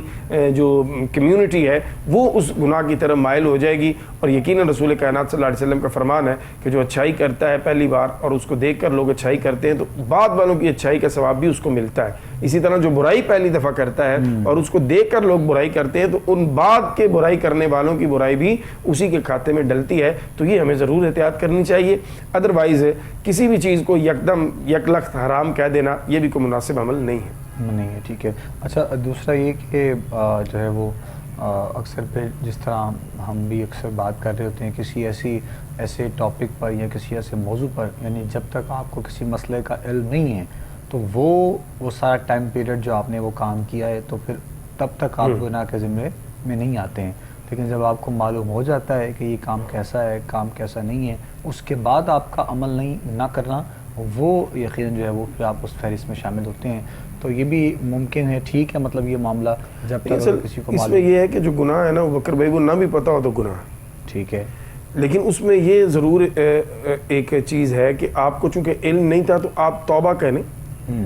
جو کمیونٹی ہے وہ اس گناہ کی طرف مائل ہو جائے گی. اور یقیناً رسول کائنات صلی اللہ علیہ وسلم کا فرمان ہے کہ جو اچھائی کرتا ہے پہلی بار اور اس کو دیکھ کر لوگ اچھائی کرتے ہیں تو بعد والوں کی اچھائی کا ثواب بھی اس کو ملتا ہے. اسی طرح جو برائی پہلی دفعہ کرتا ہے اور اس کو دیکھ کر لوگ برائی کرتے ہیں تو ان بعد کے برائی کرنے والوں کی برائی بھی اسی کے کھاتے میں ڈلتی ہے. تو یہ ہمیں ضرور احتیاط کرنی چاہیے. ادروائز کسی بھی چیز کو یکدم یک لخت حرام کہہ دینا یہ بھی کوئی مناسب عمل نہیں ہے. نہیں ہے. ٹھیک ہے. اچھا دوسرا یہ کہ جو ہے وہ اکثر پہ جس طرح ہم بھی اکثر بات کر رہے ہوتے ہیں کسی ایسے ٹاپک پر یا کسی ایسے موضوع پر، یعنی جب تک آپ کو کسی مسئلے کا علم نہیں ہے تو وہ سارا ٹائم پیریڈ جو آپ نے وہ کام کیا ہے تو پھر تب تک آپ گناہ کے ذمے میں نہیں آتے ہیں. لیکن جب آپ کو معلوم ہو جاتا ہے کہ یہ کام کیسا ہے، کام کیسا نہیں ہے، اس کے بعد آپ کا عمل نہ کرنا، وہ یقیناً جو ہے وہ پھر آپ اس فہرست میں شامل ہوتے ہیں. تو یہ بھی ممکن ہے، ٹھیک ہے، مطلب یہ معاملہ جب تک کسی کو اس معلوم. میں یہ ہے کہ جو گناہ ہے نا وہ بکر بھائی کو نہ بھی پتہ ہو تو گناہ ہے. ٹھیک ہے، لیکن اس میں یہ ضرور ایک چیز ہے کہ آپ کو چونکہ علم نہیں تھا تو آپ توبہ کہنے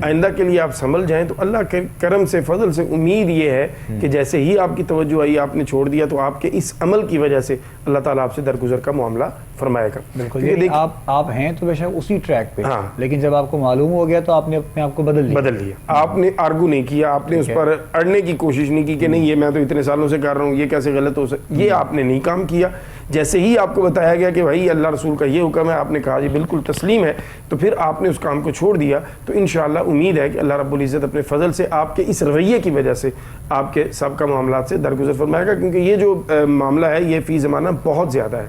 آئندہ کے لیے آپ سنبھل جائیں. تو اللہ کے کرم سے فضل سے امید یہ ہے کہ جیسے ہی آپ کی توجہ آئی آپ نے چھوڑ دیا تو آپ کے اس عمل کی وجہ سے اللہ تعالیٰ آپ سے درگزر کا معاملہ فرمائے گا. بالکل، یعنی آپ ہیں تو بے شک اسی ٹریک پہ، ہاں، لیکن جب آپ کو معلوم ہو گیا تو آپ نے اپنے آپ کو بدل لیا. آپ نے آرگو نہیں کیا، آپ نے اس پر اڑنے کی کوشش نہیں کی کہ نہیں یہ میں تو اتنے سالوں سے کر رہا ہوں، یہ کیسے غلط ہو سکتا، یہ آپ نے نہیں کام کیا. جیسے ہی آپ کو بتایا گیا کہ بھائی اللہ رسول کا یہ حکم ہے، آپ نے کہا جی بالکل تسلیم ہے، تو پھر آپ نے اس کام کو چھوڑ دیا. تو انشاءاللہ امید ہے کہ اللہ رب العزت اپنے فضل سے آپ کے اس رویے کی وجہ سے آپ کے سب کا معاملات سے درگزر فرمائے گا. کیونکہ یہ جو معاملہ ہے یہ فی زمانہ بہت زیادہ ہے.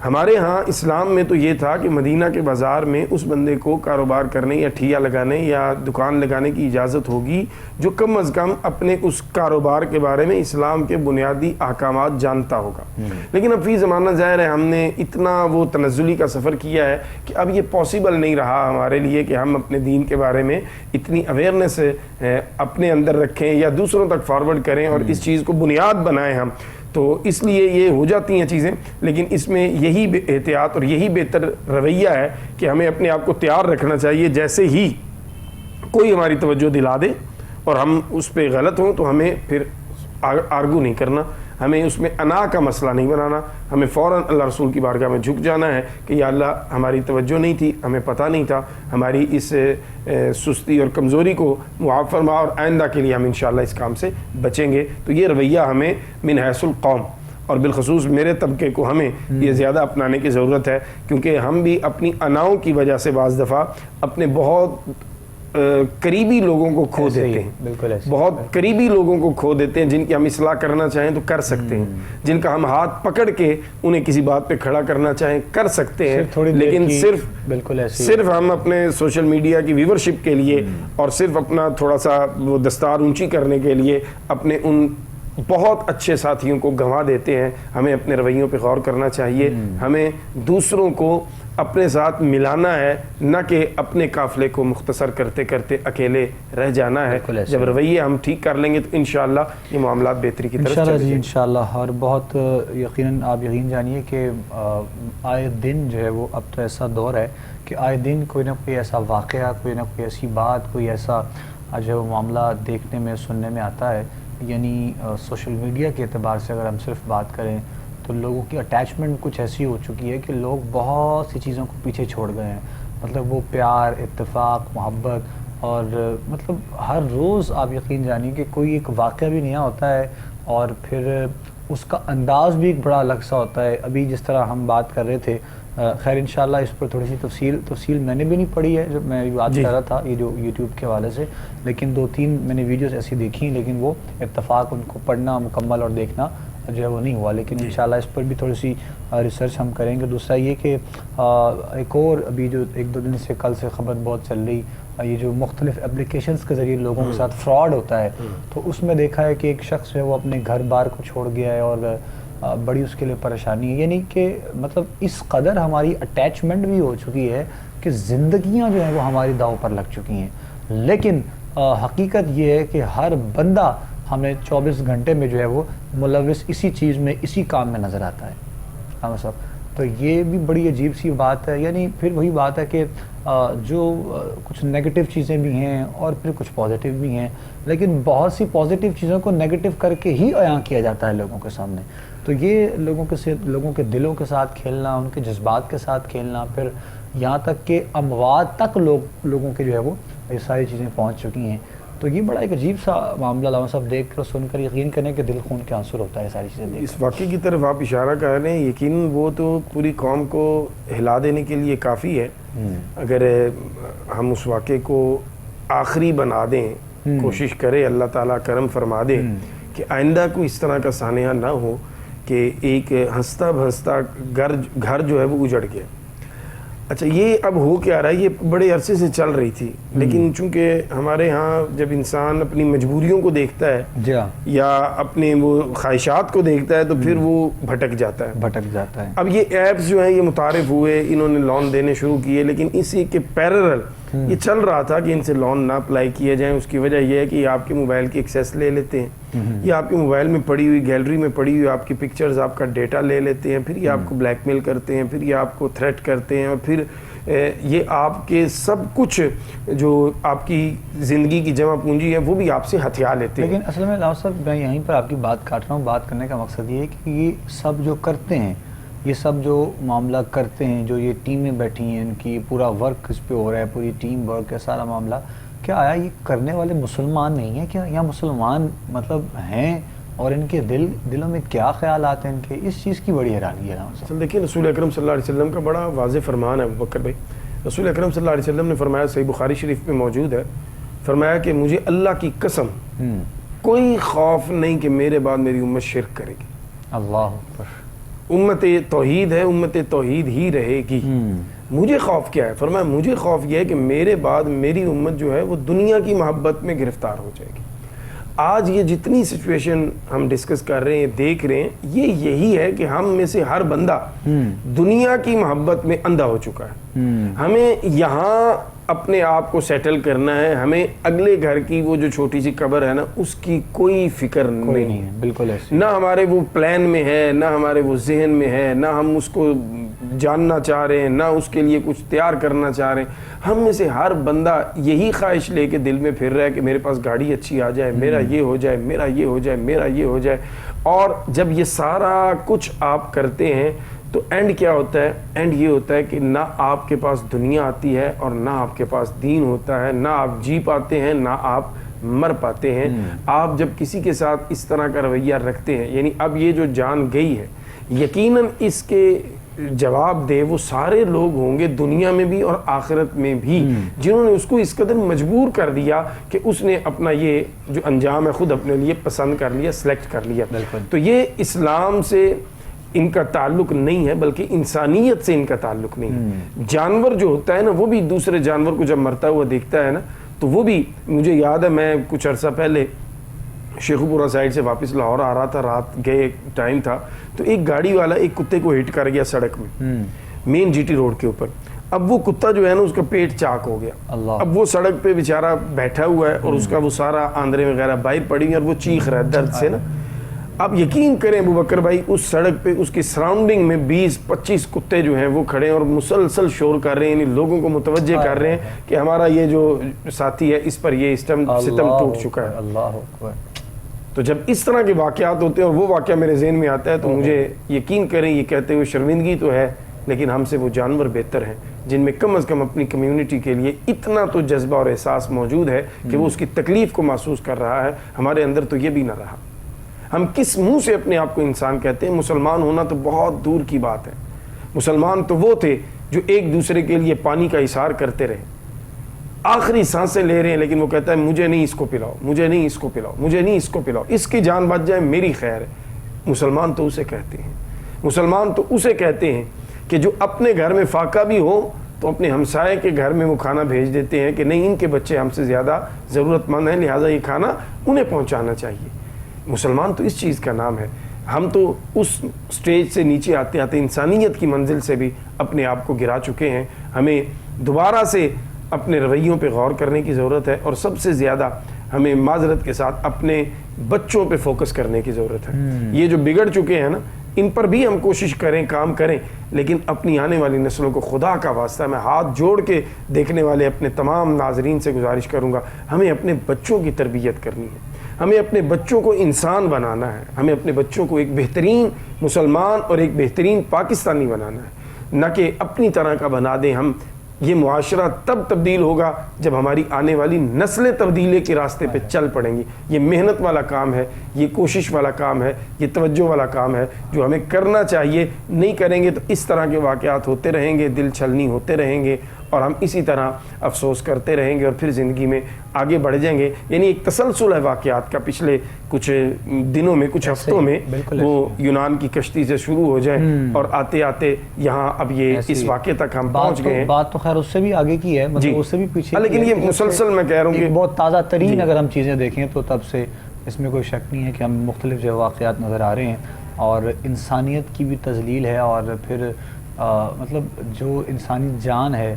ہمارے ہاں اسلام میں تو یہ تھا کہ مدینہ کے بازار میں اس بندے کو کاروبار کرنے یا ٹھیا لگانے یا دکان لگانے کی اجازت ہوگی جو کم از کم اپنے اس کاروبار کے بارے میں اسلام کے بنیادی احکامات جانتا ہوگا. لیکن اب فی زمانہ ظاہر ہے ہم نے اتنا وہ تنزلی کا سفر کیا ہے کہ اب یہ پاسبل نہیں رہا ہمارے لیے کہ ہم اپنے دین کے بارے میں اتنی اویئرنیس اپنے اندر رکھیں یا دوسروں تک فارورڈ کریں اور اس چیز کو بنیاد بنائیں ہم. تو اس لیے یہ ہو جاتی ہیں چیزیں. لیکن اس میں یہی احتیاط اور یہی بہتر رویہ ہے کہ ہمیں اپنے آپ کو تیار رکھنا چاہیے. جیسے ہی کوئی ہماری توجہ دلا دے اور ہم اس پہ غلط ہوں تو ہمیں پھر آرگو نہیں کرنا، ہمیں اس میں انا کا مسئلہ نہیں بنانا. ہمیں فوراً اللہ رسول کی بارگاہ میں جھک جانا ہے کہ یا اللہ ہماری توجہ نہیں تھی، ہمیں پتہ نہیں تھا، ہماری اس سستی اور کمزوری کو معاف فرما اور آئندہ کے لیے ہم انشاءاللہ اس کام سے بچیں گے. تو یہ رویہ ہمیں من حیث القوم اور بالخصوص میرے طبقے کو ہمیں یہ زیادہ اپنانے کی ضرورت ہے. کیونکہ ہم بھی اپنی اناؤں کی وجہ سے بعض دفعہ اپنے بہت قریبی لوگوں کو کھو دیتے ہیں. بہت قریبی لوگوں کو کھو دیتے ہیں جن کی ہم اصلاح کرنا چاہیں تو کر سکتے ہیں، جن کا ہم ہاتھ پکڑ کے انہیں کسی بات پہ کھڑا کرنا چاہیں کر سکتے ہیں. لیکن صرف ہم اپنے سوشل میڈیا کی ویورشپ کے لیے اور صرف اپنا تھوڑا سا وہ دستار اونچی کرنے کے لیے اپنے ان بہت اچھے ساتھیوں کو گنوا دیتے ہیں. ہمیں اپنے رویوں پہ غور کرنا چاہیے. ہمیں دوسروں کو اپنے ساتھ ملانا ہے، نہ کہ اپنے قافلے کو مختصر کرتے کرتے اکیلے رہ جانا ہے. جب رویے ہم ٹھیک کر لیں گے تو انشاءاللہ یہ معاملات بہتری کی طرف چلیں گے انشاءاللہ. اور بہت یقیناً آپ یقین جانیے کہ آئے دن جو ہے وہ اب تو ایسا دور ہے کہ آئے دن کوئی نہ کوئی ایسا واقعہ، کوئی نہ کوئی ایسی بات، کوئی ایسا جو معاملہ دیکھنے میں سننے میں آتا ہے. یعنی سوشل میڈیا کے اعتبار سے اگر ہم صرف بات کریں تو لوگوں کی اٹیچمنٹ کچھ ایسی ہو چکی ہے کہ لوگ بہت سی چیزوں کو پیچھے چھوڑ گئے ہیں. مطلب وہ پیار، اتفاق، محبت، اور مطلب ہر روز آپ یقین جانیے کہ کوئی ایک واقعہ بھی نیا ہوتا ہے اور پھر اس کا انداز بھی ایک بڑا الگ سا ہوتا ہے. ابھی جس طرح ہم بات کر رہے تھے، خیر انشاءاللہ اس پر تھوڑی سی تفصیل میں نے بھی نہیں پڑھی ہے جب میں بات کر رہا تھا یہ جو یوٹیوب کے حوالے سے، لیکن 2-3 میں نے ویڈیوز ایسی دیکھی، لیکن وہ اتفاق ان کو پڑھنا مکمل اور دیکھنا جو ہے وہ نہیں ہوا. لیکن انشاءاللہ اس پر بھی تھوڑی سی ریسرچ ہم کریں گے. دوسرا یہ کہ ایک اور ابھی جو 1-2 دن سے کل سے خبر بہت چل رہی، یہ جو مختلف اپلیکیشنز کے ذریعے لوگوں کے ساتھ فراڈ ہوتا ہے، تو اس میں دیکھا ہے کہ ایک شخص ہے وہ اپنے گھر بار کو چھوڑ گیا ہے اور بڑی اس کے لیے پریشانی ہے. یعنی کہ مطلب اس قدر ہماری اٹیچمنٹ بھی ہو چکی ہے کہ زندگیاں جو ہیں وہ ہماری داؤ پر لگ چکی ہیں. لیکن حقیقت یہ ہے کہ ہر بندہ ہمیں 24 گھنٹے میں جو ہے وہ ملوث اسی چیز میں، اسی کام میں نظر آتا ہے. ہاں صاحب، تو یہ بھی بڑی عجیب سی بات ہے. یعنی پھر وہی بات ہے کہ جو کچھ نیگیٹو چیزیں بھی ہیں اور پھر کچھ پازیٹیو بھی ہیں، لیکن بہت سی پازیٹیو چیزوں کو نیگیٹو کر کے ہی عیاں کیا جاتا ہے لوگوں کے سامنے. تو یہ لوگوں کے دلوں کے ساتھ کھیلنا، ان کے جذبات کے ساتھ کھیلنا، پھر یہاں تک کہ اموات تک لوگوں کے جو ہے وہ یہ ساری چیزیں پہنچ چکی ہیں. تو یہ بڑا ایک عجیب سا معاملہ علامہ صاحب دیکھ کر سن کر یقین کریں کہ دل خون کے آنسر ہوتا ہے ساری چیزیں دیکھ. اس واقعے کی طرف آپ اشارہ کر رہے ہیں، یقیناً وہ تو پوری قوم کو ہلا دینے کے لیے کافی ہے. اگر ہم اس واقعے کو آخری بنا دیں، کوشش کرے اللہ تعالیٰ کرم فرما دے کہ آئندہ کو اس طرح کا سانحہ نہ ہو کہ ایک ہنستا بھنستا گھر جو ہے وہ اجڑ گیا. اچھا یہ اب ہو کیا رہا ہے, یہ بڑے عرصے سے چل رہی تھی, لیکن چونکہ ہمارے ہاں جب انسان اپنی مجبوریوں کو دیکھتا ہے یا اپنے وہ خواہشات کو دیکھتا ہے تو پھر وہ بھٹک جاتا ہے. اب یہ ایپس جو ہیں یہ متعارف ہوئے, انہوں نے لون دینے شروع کیے, لیکن اسی کے پیرلل یہ چل رہا تھا کہ ان سے لون نہ اپلائی کیے جائیں. اس کی وجہ یہ ہے کہ یہ آپ کے موبائل کی ایکسیس لے لیتے ہیں, یہ آپ کے موبائل میں پڑی ہوئی گیلری میں پڑی ہوئی آپ کی پکچرز, آپ کا ڈیٹا لے لیتے ہیں, پھر یہ آپ کو بلیک میل کرتے ہیں, پھر یہ آپ کو تھریٹ کرتے ہیں, اور پھر یہ آپ کے سب کچھ جو آپ کی زندگی کی جمع پونجی ہے وہ بھی آپ سے ہتھیار لیتے ہیں. لیکن اصل میں لاؤ صاحب میں یہیں پر آپ کی بات کاٹ رہا ہوں. بات کرنے کا مقصد یہ ہے کہ یہ سب جو کرتے ہیں, یہ سب جو معاملہ کرتے ہیں, جو یہ ٹیمیں بیٹھی ہیں, ان کی پورا ورک اس پہ ہو رہا ہے, پوری ٹیم ورک ہے سارا معاملہ, کیا آیا یہ کرنے والے مسلمان نہیں ہیں کیا, یا مسلمان مطلب ہیں اور ان کے دلوں میں کیا خیالات ہیں ان کے, اس چیز کی بڑی حیرانی ہے. دیکھیں رسول اکرم صلی اللہ علیہ وسلم کا بڑا واضح فرمان ہے ابوبکر بھائی. رسول اکرم صلی اللہ علیہ وسلم نے فرمایا, صحیح بخاری شریف میں موجود ہے, فرمایا کہ مجھے اللہ کی قسم کوئی خوف نہیں کہ میرے بعد میری امت شرک کرے گی. اللہ اکبر. امت توحید ہے, امت توحید ہی رہے گی. مجھے خوف کیا ہے؟ فرمایا مجھے خوف یہ ہے کہ میرے بعد میری امت جو ہے وہ دنیا کی محبت میں گرفتار ہو جائے گی. آج یہ جتنی سچویشن ہم ڈسکس کر رہے ہیں, دیکھ رہے ہیں, یہی ہے کہ ہم میں سے ہر بندہ دنیا کی محبت میں اندھا ہو چکا ہے. ہمیں یہاں اپنے آپ کو سیٹل کرنا ہے, ہمیں اگلے گھر کی وہ جو چھوٹی سی قبر ہے نا اس کی کوئی فکر نہیں ہے. بالکل ایسے نہ ہمارے وہ پلان میں ہے, نہ ہمارے وہ ذہن میں ہے, نہ ہم اس کو جاننا چاہ رہے ہیں, نہ اس کے لیے کچھ تیار کرنا چاہ رہے ہیں. ہم میں سے ہر بندہ یہی خواہش لے کے دل میں پھر رہا ہے کہ میرے پاس گاڑی اچھی آ جائے, میرا یہ ہو جائے, میرا یہ ہو جائے, میرا یہ ہو جائے. اور جب یہ سارا کچھ آپ کرتے ہیں تو اینڈ کیا ہوتا ہے؟ اینڈ یہ ہوتا ہے کہ نہ آپ کے پاس دنیا آتی ہے اور نہ آپ کے پاس دین ہوتا ہے, نہ آپ جی پاتے ہیں, نہ آپ مر پاتے ہیں. آپ جب کسی کے ساتھ اس طرح کا رویہ رکھتے ہیں, یعنی اب یہ جو جان گئی ہے, یقیناً اس کے جواب دے وہ سارے لوگ ہوں گے دنیا میں بھی اور آخرت میں بھی جنہوں نے اس کو اس قدر مجبور کر دیا کہ اس نے اپنا یہ جو انجام ہے خود اپنے لیے پسند کر لیا, سلیکٹ کر لیا. تو یہ اسلام سے ان کا تعلق نہیں ہے, بلکہ انسانیت سے ان کا تعلق نہیں ہے. جانور جو ہوتا ہے نا وہ بھی دوسرے جانور کو جب مرتا ہوا دیکھتا ہے نا تو وہ بھی, مجھے یاد ہے میں کچھ عرصہ پہلے شیخو پورہ سائڈ سے واپس لاہور آ رہا تھا, رات گئے ٹائم تھا, تو ایک گاڑی والا ایک کتے کو ہٹ کر گیا سڑک میں, مین جی ٹی روڈ کے اوپر. اب وہ کتا جو ہے نا اس کا پیٹ چاک ہو گیا. اب وہ سڑک پہ بیچارہ بیٹھا ہوا ہے اور اس کا وہ سارا آندرے وغیرہ باہر پڑی ہوئی اور وہ چیخ رہا ہے درد سے نا. اب یقین کریں ابوبکر بھائی, اس سڑک پہ اس کی سراؤنڈنگ میں 20-25 کتے جو ہیں وہ کھڑے ہیں اور مسلسل شور کر رہے ہیں, یعنی لوگوں کو متوجہ کر رہے ہیں کہ ہمارا یہ جو ساتھی ہے اس پر یہ ستم ٹوٹ چکا ہے. اللہ اکبر. تو جب اس طرح کے واقعات ہوتے ہیں اور وہ واقعہ میرے ذہن میں آتا ہے تو مجھے یقین کریں یہ کہتے ہوئے شرمندگی تو ہے, لیکن ہم سے وہ جانور بہتر ہیں جن میں کم از کم اپنی کمیونٹی کے لیے اتنا تو جذبہ اور احساس موجود ہے کہ وہ اس کی تکلیف کو محسوس کر رہا ہے. ہمارے اندر تو یہ بھی نہ رہا. ہم کس منہ سے اپنے آپ کو انسان کہتے ہیں؟ مسلمان ہونا تو بہت دور کی بات ہے. مسلمان تو وہ تھے جو ایک دوسرے کے لیے پانی کا احسار کرتے رہے, آخری سانسیں لے رہے ہیں, لیکن وہ کہتا ہے مجھے نہیں اس کو پلاؤ, مجھے نہیں اس کو پلاؤ, مجھے نہیں اس کو پلاؤ, اس کی جان بچ جائے میری خیر ہے. مسلمان تو اسے کہتے ہیں, مسلمان تو اسے کہتے ہیں کہ جو اپنے گھر میں فاقہ بھی ہو تو اپنے ہمسائے کے گھر میں وہ کھانا بھیج دیتے ہیں کہ نہیں ان کے بچے ہم سے زیادہ ضرورت مند ہیں, لہٰذا یہ کھانا انہیں پہنچانا چاہیے. مسلمان تو اس چیز کا نام ہے. ہم تو اس سٹیج سے نیچے آتے آتے انسانیت کی منزل سے بھی اپنے آپ کو گرا چکے ہیں. ہمیں دوبارہ سے اپنے رویوں پہ غور کرنے کی ضرورت ہے, اور سب سے زیادہ ہمیں معذرت کے ساتھ اپنے بچوں پہ فوکس کرنے کی ضرورت ہے. یہ جو بگڑ چکے ہیں نا ان پر بھی ہم کوشش کریں, کام کریں, لیکن اپنی آنے والی نسلوں کو خدا کا واسطہ میں ہاتھ جوڑ کے دیکھنے والے اپنے تمام ناظرین سے گزارش کروں گا, ہمیں اپنے بچوں کی تربیت کرنی ہے, ہمیں اپنے بچوں کو انسان بنانا ہے, ہمیں اپنے بچوں کو ایک بہترین مسلمان اور ایک بہترین پاکستانی بنانا ہے, نہ کہ اپنی طرح کا بنا دیں ہم. یہ معاشرہ تب تبدیل ہوگا جب ہماری آنے والی نسلیں تبدیلی کے راستے پہ چل پڑیں گی. یہ محنت والا کام ہے, یہ کوشش والا کام ہے, یہ توجہ والا کام ہے جو ہمیں کرنا چاہیے. نہیں کریں گے تو اس طرح کے واقعات ہوتے رہیں گے, دل چھلنی ہوتے رہیں گے, اور ہم اسی طرح افسوس کرتے رہیں گے اور پھر زندگی میں آگے بڑھ جائیں گے. یعنی ایک تسلسل ہے واقعات کا. پچھلے کچھ دنوں میں, کچھ ہفتوں میں وہ یونان کی کشتی سے شروع ہو جائیں اور آتے آتے یہاں اب یہ اس واقعے تک ہم پہنچ گئے ہیں. بات تو خیر اس سے بھی آگے کی ہے, مطلب اس سے بھی پیچھے, لیکن یہ مسلسل میں کہہ رہا ہوں کہ بہت تازہ ترین اگر ہم چیزیں دیکھیں تو تب سے اس میں کوئی شک نہیں ہے کہ ہم مختلف جو واقعات نظر آ رہے ہیں اور انسانیت کی بھی تذلیل ہے, اور پھر مطلب جو انسانی جان ہے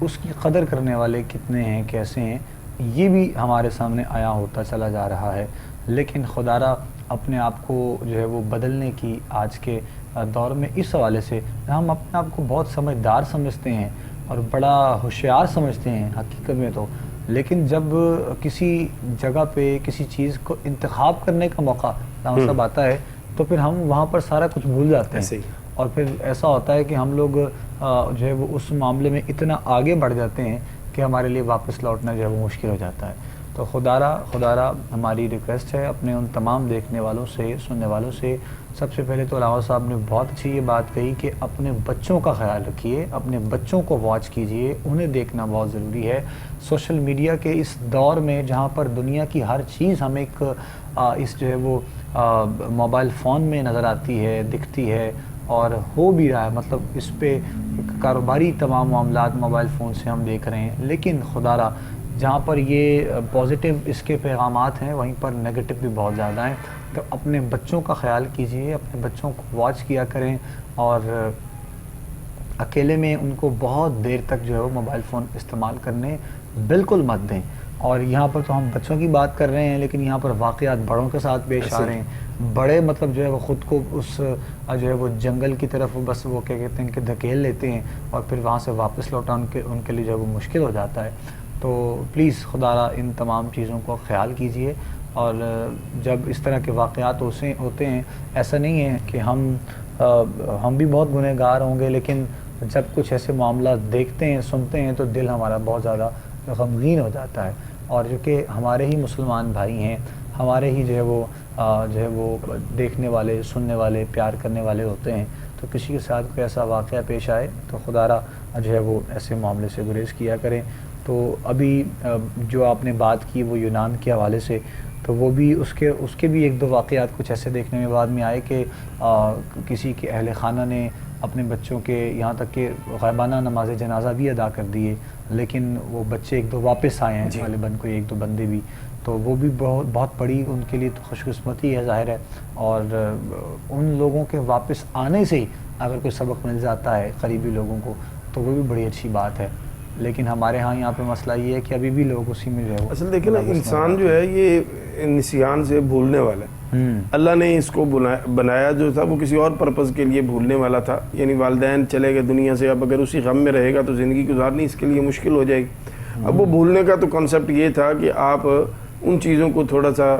اس کی قدر کرنے والے کتنے ہیں, کیسے ہیں, یہ بھی ہمارے سامنے آیا ہوتا چلا جا رہا ہے. لیکن خدا را اپنے آپ کو جو ہے وہ بدلنے کی آج کے دور میں اس حوالے سے ہم اپنے آپ کو بہت سمجھدار سمجھتے ہیں اور بڑا ہوشیار سمجھتے ہیں حقیقت میں تو, لیکن جب کسی جگہ پہ کسی چیز کو انتخاب کرنے کا موقع صاحب آتا ہے تو پھر ہم وہاں پر سارا کچھ بھول جاتے ہیں, اور پھر ایسا ہوتا ہے کہ ہم لوگ جو ہے وہ اس معاملے میں اتنا آگے بڑھ جاتے ہیں کہ ہمارے لیے واپس لوٹنا جو ہے وہ مشکل ہو جاتا ہے. تو خدا را ہماری ریکویسٹ ہے اپنے ان تمام دیکھنے والوں سے, سننے والوں سے, سب سے پہلے تو علامہ صاحب نے بہت اچھی یہ بات کہی کہ اپنے بچوں کا خیال رکھیے, اپنے بچوں کو واچ کیجئے, انہیں دیکھنا بہت ضروری ہے. سوشل میڈیا کے اس دور میں جہاں پر دنیا کی ہر چیز ہمیں ایک اس جو ہے وہ موبائل فون میں نظر آتی ہے, دکھتی ہے اور ہو بھی رہا ہے, مطلب اس پہ کاروباری تمام معاملات موبائل فون سے ہم دیکھ رہے ہیں, لیکن خدا را جہاں پر یہ پازیٹیو اس کے پیغامات ہیں وہیں پر نیگیٹو بھی بہت زیادہ ہیں. تو اپنے بچوں کا خیال کیجئے, اپنے بچوں کو واچ کیا کریں اور اکیلے میں ان کو بہت دیر تک جو ہے وہ موبائل فون استعمال کرنے بالکل مت دیں. اور یہاں پر تو ہم بچوں کی بات کر رہے ہیں لیکن یہاں پر واقعات بڑوں کے ساتھ پیش آ رہے ہیں. بڑے مطلب جو ہے وہ خود کو اس جو ہے وہ جنگل کی طرف بس وہ کیا کہتے ہیں کہ دھکیل لیتے ہیں اور پھر وہاں سے واپس لوٹا ان کے لیے جو ہے وہ مشکل ہو جاتا ہے. تو پلیز خدا را ان تمام چیزوں کو خیال کیجئے, اور جب اس طرح کے واقعات ہوتے ہیں ایسا نہیں ہے کہ ہم بھی بہت گنہگار ہوں گے, لیکن جب کچھ ایسے معاملات دیکھتے ہیں, سنتے ہیں تو دل ہمارا بہت زیادہ غمگین ہو جاتا ہے. اور جو کہ ہمارے ہی مسلمان بھائی ہیں, ہمارے ہی جو ہے وہ دیکھنے والے, سننے والے, پیار کرنے والے ہوتے ہیں, تو کسی کے ساتھ کوئی ایسا واقعہ پیش آئے تو خدا را جو ہے وہ ایسے معاملے سے گریز کیا کریں. تو ابھی جو آپ نے بات کی وہ یونان کے حوالے سے, تو وہ بھی اس کے بھی ایک دو واقعات کچھ ایسے دیکھنے میں بعد میں آئے کہ کسی کے اہل خانہ نے اپنے بچوں کے یہاں تک کہ غائبانہ نماز جنازہ بھی ادا کر دیے, لیکن وہ بچے ایک دو واپس آئے ہیں, غالباً کوئی ایک دو بندے بھی, تو وہ بھی بہت بڑی ان کے لیے تو خوش قسمتی ہے ظاہر ہے. اور ان لوگوں کے واپس آنے سے ہی اگر کوئی سبق مل جاتا ہے قریبی لوگوں کو تو وہ بھی بڑی اچھی بات ہے. لیکن ہمارے ہاں یہاں پہ مسئلہ یہ ہے کہ ابھی بھی لوگ اسی میں جو ہے اصل دیکھیں نا, انسان جو ہے یہ نسیان سے بھولنے والا ہے. اللہ نے اس کو بنایا جو تھا وہ کسی اور پرپز کے لیے بھولنے والا تھا. یعنی والدین چلے گئے دنیا سے, اب اگر اسی غم میں رہے گا تو زندگی گزارنی اس کے لیے مشکل ہو جائے گی. اب وہ بھولنے کا تو کنسیپٹ یہ تھا کہ آپ ان چیزوں کو تھوڑا سا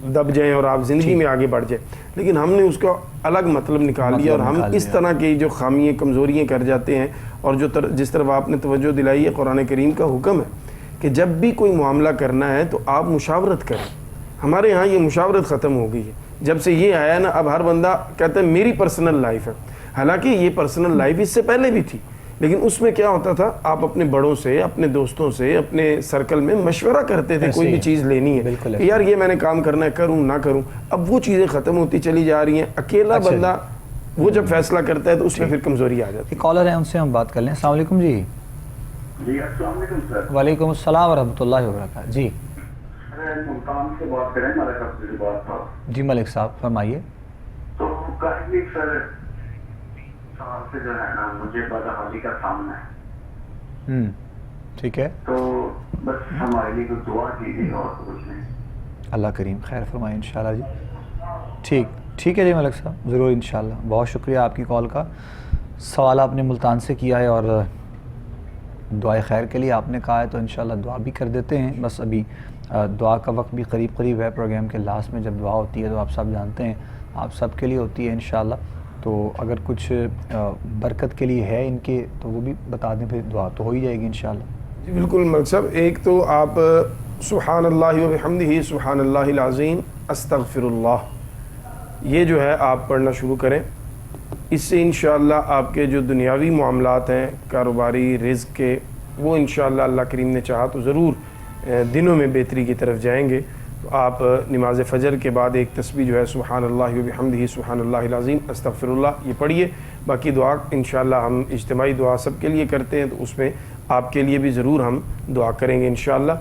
دب جائیں اور آپ زندگی میں آگے بڑھ جائیں, لیکن ہم نے اس کا الگ مطلب نکال لیا اور ہم اس طرح کی جو خامیاں, کمزوریاں کر جاتے ہیں. اور جس طرف آپ نے توجہ دلائی ہے, قرآن کریم کا حکم ہے کہ جب بھی کوئی معاملہ کرنا ہے تو آپ مشاورت کریں. ہمارے ہاں یہ مشاورت ختم ہو گئی ہے جب سے یہ آیا نا. اب ہر بندہ کہتا ہے میری پرسنل لائف ہے, حالانکہ یہ پرسنل لائف اس سے پہلے بھی تھی, لیکن اس میں کیا ہوتا تھا, آپ اپنے بڑوں سے, اپنے دوستوں سے, اپنے سرکل میں مشورہ کرتے تھے کوئی بھی چیز لینی ہے کہ یار یہ میں نے کام کرنا ہے, کروں نہ کروں. اب وہ چیزیں ختم ہوتی چلی جا رہی ہیں. اکیلا بندہ وہ جب فیصلہ کرتا ہے تو اس میں پھر کمزوری آ جاتی ہے. کالر ہیں, ان سے ہم بات کر لیں. السلام علیکم. جی جی السلام علیکم سر. وعلیکم السلام ورحمۃ اللہ وبرکاتہ. جی ملتان سے بات کریں, ملک صاحب سے بات تھا. جی ملک صاحب فرمائیے. تو کافی سر سال سے جو ہے نا مجھے بدحالی کا سامنا ہے. ٹھیک ہے, تو بس ہمارے لیے کوئی دعا کیجیے اور کچھ نہیں. اللہ کریم خیر فرمائے انشاءاللہ. جی ٹھیک ہے جی ملک صاحب, ضرور انشاءاللہ. بہت شکریہ آپ کی کال کا. سوال آپ نے ملتان سے کیا ہے اور دعائے خیر کے لیے آپ نے کہا ہے, تو انشاءاللہ دعا بھی کر دیتے ہیں. بس ابھی دعا کا وقت بھی قریب ہے. پروگرام کے لاسٹ میں جب دعا ہوتی ہے تو آپ سب جانتے ہیں آپ سب کے لیے ہوتی ہے انشاءاللہ. تو اگر کچھ برکت کے لیے ہے ان کے تو وہ بھی بتا دیں, پھر دعا تو ہو ہی جائے گی انشاءاللہ. جی بالکل ملک صاحب. ایک تو آپ سبحان اللہ و بحمدہ سبحان اللہ العظیم استغفر اللہ, یہ جو ہے آپ پڑھنا شروع کریں. اس سے انشاءاللہ آپ کے جو دنیاوی معاملات ہیں, کاروباری, رزق کے, وہ انشاءاللہ اللہ کریم نے چاہا تو ضرور دنوں میں بہتری کی طرف جائیں گے. تو آپ نماز فجر کے بعد ایک تسبیح جو ہے سبحان اللہ و بحمدہ سبحان اللہ العظیم استغفر اللہ یہ پڑھیے. باقی دعا انشاءاللہ ہم اجتماعی دعا سب کے لیے کرتے ہیں، تو اس میں آپ کے لیے بھی ضرور ہم دعا کریں گے انشاءاللہ.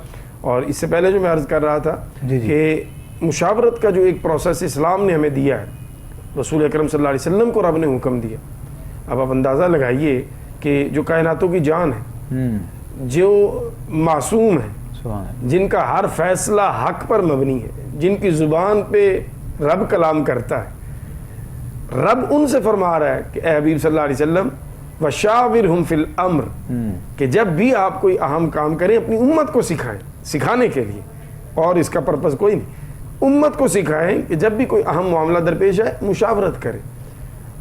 اور اس سے پہلے جو میں عرض کر رہا تھا کہ مشاورت کا جو ایک پروسیس اسلام نے ہمیں دیا ہے، رسول اکرم صلی اللہ علیہ وسلم کو رب نے حکم دیا. اب آپ اندازہ لگائیے کہ جو کائناتوں کی جان ہے، جو معصوم ہے، جن کا ہر فیصلہ حق پر مبنی ہے، جن کی زبان پہ رب کلام کرتا ہے، رب ان سے فرما رہا ہے کہ اے حبیب صلی اللہ علیہ وسلم وَشَاوِرْهُمْ فِي الْأَمْرِ، کہ جب بھی آپ کوئی اہم کام کریں اپنی امت کو سکھائیں، سکھانے کے لیے، اور اس کا پرپس کوئی نہیں، امت کو سکھائیں کہ جب بھی کوئی اہم معاملہ درپیش ہے مشاورت کریں.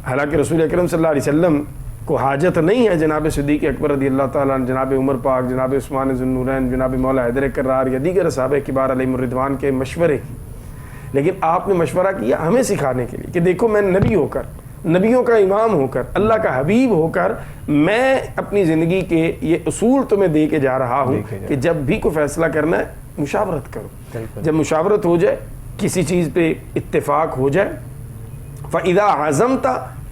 حالانکہ رسول اکرم صلی اللہ علیہ وسلم کو حاجت نہیں ہے جناب صدیق اکبر رضی اللہ تعالیٰ عنہ، جناب عمر پاک، جناب عثمان ذو النورین، جناب مولا حیدر کرار یا دیگر صحابہ کبار علیہم الرضوان کے مشورے کی، لیکن آپ نے مشورہ کیا ہمیں سکھانے کے لیے کہ دیکھو میں نبی ہو کر، نبیوں کا امام ہو کر، اللہ کا حبیب ہو کر، میں اپنی زندگی کے یہ اصول تمہیں دے کے جا رہا ہوں کہ جب بھی کوئی فیصلہ کرنا ہے مشاورت کرو. جب مشاورت ہو جائے، کسی چیز پہ اتفاق ہو جائے، فَإِذَا عَزَمْتَ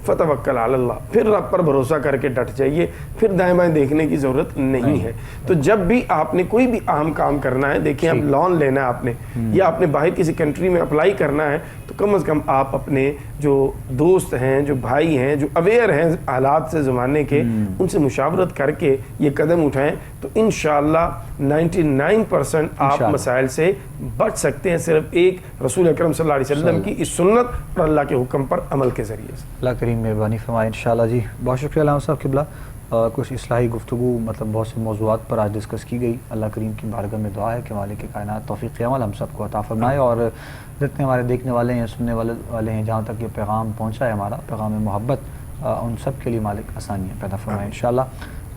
فَتَوَكَّلْ عَلَى اللَّهِ، پھر رب پر بھروسہ کر کے ڈٹ جائیے، پھر دائیں بائیں دیکھنے کی ضرورت نہیں ہے. تو جب بھی آپ نے کوئی بھی اہم کام کرنا ہے، دیکھیں اب لون لینا ہے آپ نے، یا آپ نے باہر کسی کنٹری میں اپلائی کرنا ہے، تو کم از کم آپ اپنے جو دوست ہیں، جو بھائی ہیں، جو اویئر ہیں حالات سے زمانے کے، ان سے مشاورت کر کے یہ قدم اٹھائیں تو انشاءاللہ 99% آپ مسائل سے بچ سکتے ہیں، صرف ایک رسول اکرم صلی اللہ علیہ وسلم کی اس سنت اور اللہ کے حکم پر عمل کے ذریعے سے. اللہ کریم مہربانی فرمائے انشاءاللہ. جی بہت شکریہ علامہ صاحب قبلہ. کچھ اصلاحی گفتگو بہت سے موضوعات پر آج ڈسکس کی گئی. اللہ کریم کی بارگاہ میں دعا ہے کہ مالک کائنات توفیق عمل ہم سب کو عطا فرمائے، اور جتنے ہمارے دیکھنے والے ہیں، سننے والے ہیں، جہاں تک یہ پیغام پہنچا ہے ہمارا پیغام محبت، ان سب کے لیے مالک آسانیاں پیدا فرمائے انشاءاللہ.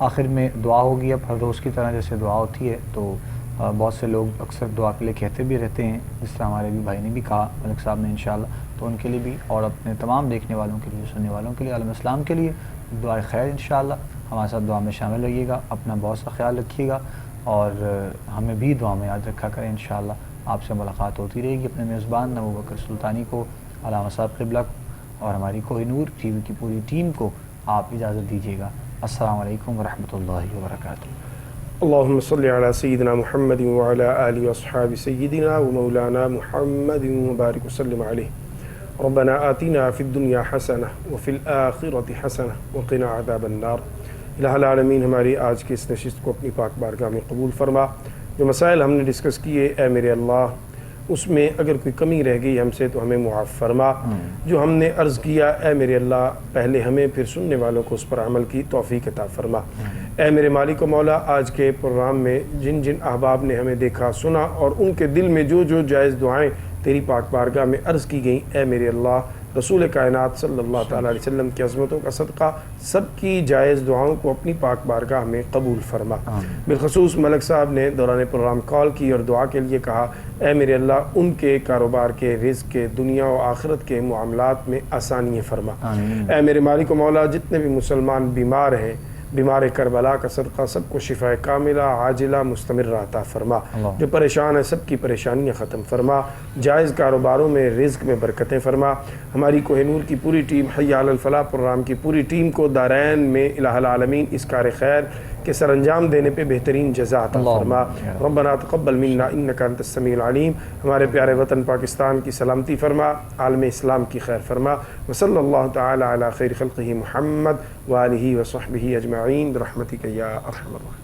آخر میں دعا ہوگی. اب ہر روز کی طرح جیسے دعا ہوتی ہے تو بہت سے لوگ اکثر دعا کے لیے کہتے بھی رہتے ہیں، جس طرح ہمارے بھی بھائی نے بھی کہا، ملک صاحب نے انشاءاللہ، تو ان کے لیے بھی اور اپنے تمام دیکھنے والوں کے لیے، سننے والوں کے لیے، عالم اسلام کے لیے دعائے خیر انشاءاللہ. ہمارے ساتھ دعا میں شامل رہیے گا، اپنا بہت سا خیال رکھیے گا، اور ہمیں بھی دعا میں یاد رکھا کریں انشاءاللہ. آپ سے ملاقات ہوتی رہے گی. اپنے میزبان ابو بکر سلطانی کو، علامہ صاحب قبلہ کو، اور ہماری کوہ نور ٹی وی کی پوری ٹیم کو آپ اجازت دیجیے گا. السلام علیکم ورحمۃ اللہ وبرکاتہ. اللهم صل على سيدنا محمد وعلى آله وأصحاب سيدنا ومولانا محمد وبارك وسلم عليه. ربنا آتنا في الدنيا حسنة وفي الآخرة حسنة وقنا عذاب النار. الہ العالمین ہماری آج کی اس نشست کو اپنی پاک بارگاہ میں قبول فرما. جو مسائل ہم نے ڈسکس کیے اے میرے اللہ، اس میں اگر کوئی کمی رہ گئی ہم سے تو ہمیں معاف فرما. جو ہم نے عرض کیا اے میرے اللہ، پہلے ہمیں پھر سننے والوں کو اس پر عمل کی توفیق عطا فرما. اے میرے مالک و مولا، آج کے پروگرام میں جن جن احباب نے ہمیں دیکھا سنا اور ان کے دل میں جو جو جائز دعائیں تیری پاک بارگاہ میں عرض کی گئیں، اے میرے اللہ، رسول کائنات صلی اللہ تعالیٰ علیہ وسلم کی عظمتوں کا صدقہ سب کی جائز دعاؤں کو اپنی پاک بارگاہ میں قبول فرما. بالخصوص ملک صاحب نے دوران پروگرام کال کی اور دعا کے لیے کہا، اے میرے اللہ، ان کے کاروبار کے، رزق کے، دنیا و آخرت کے معاملات میں آسانی فرما. اے میرے مالک و مولا، جتنے بھی مسلمان بیمار ہیں، بیمار کربلا کا صدقہ سب کو شفا کاملہ عاجلہ مستمرہ عطا فرما. جو پریشان ہیں سب کی پریشانیاں ختم فرما. جائز کاروباروں میں، رزق میں برکتیں فرما. ہماری کوہ نور کی پوری ٹیم، حی علی الفلاح پروگرام کی پوری ٹیم کو دارین میں الہ العالمین اس کار خیر کے سر انجام دینے پہ بہترین جزا عطا فرما. ربنا تقبل منا انک انت السمیع العلیم. ہمارے پیارے وطن پاکستان کی سلامتی فرما، عالم اسلام کی خیر فرما. وصلی اللہ تعالی علی خیر خلقہ محمد وآلہ وصحبہ اجمعین برحمتک یا ارحم الراحمین.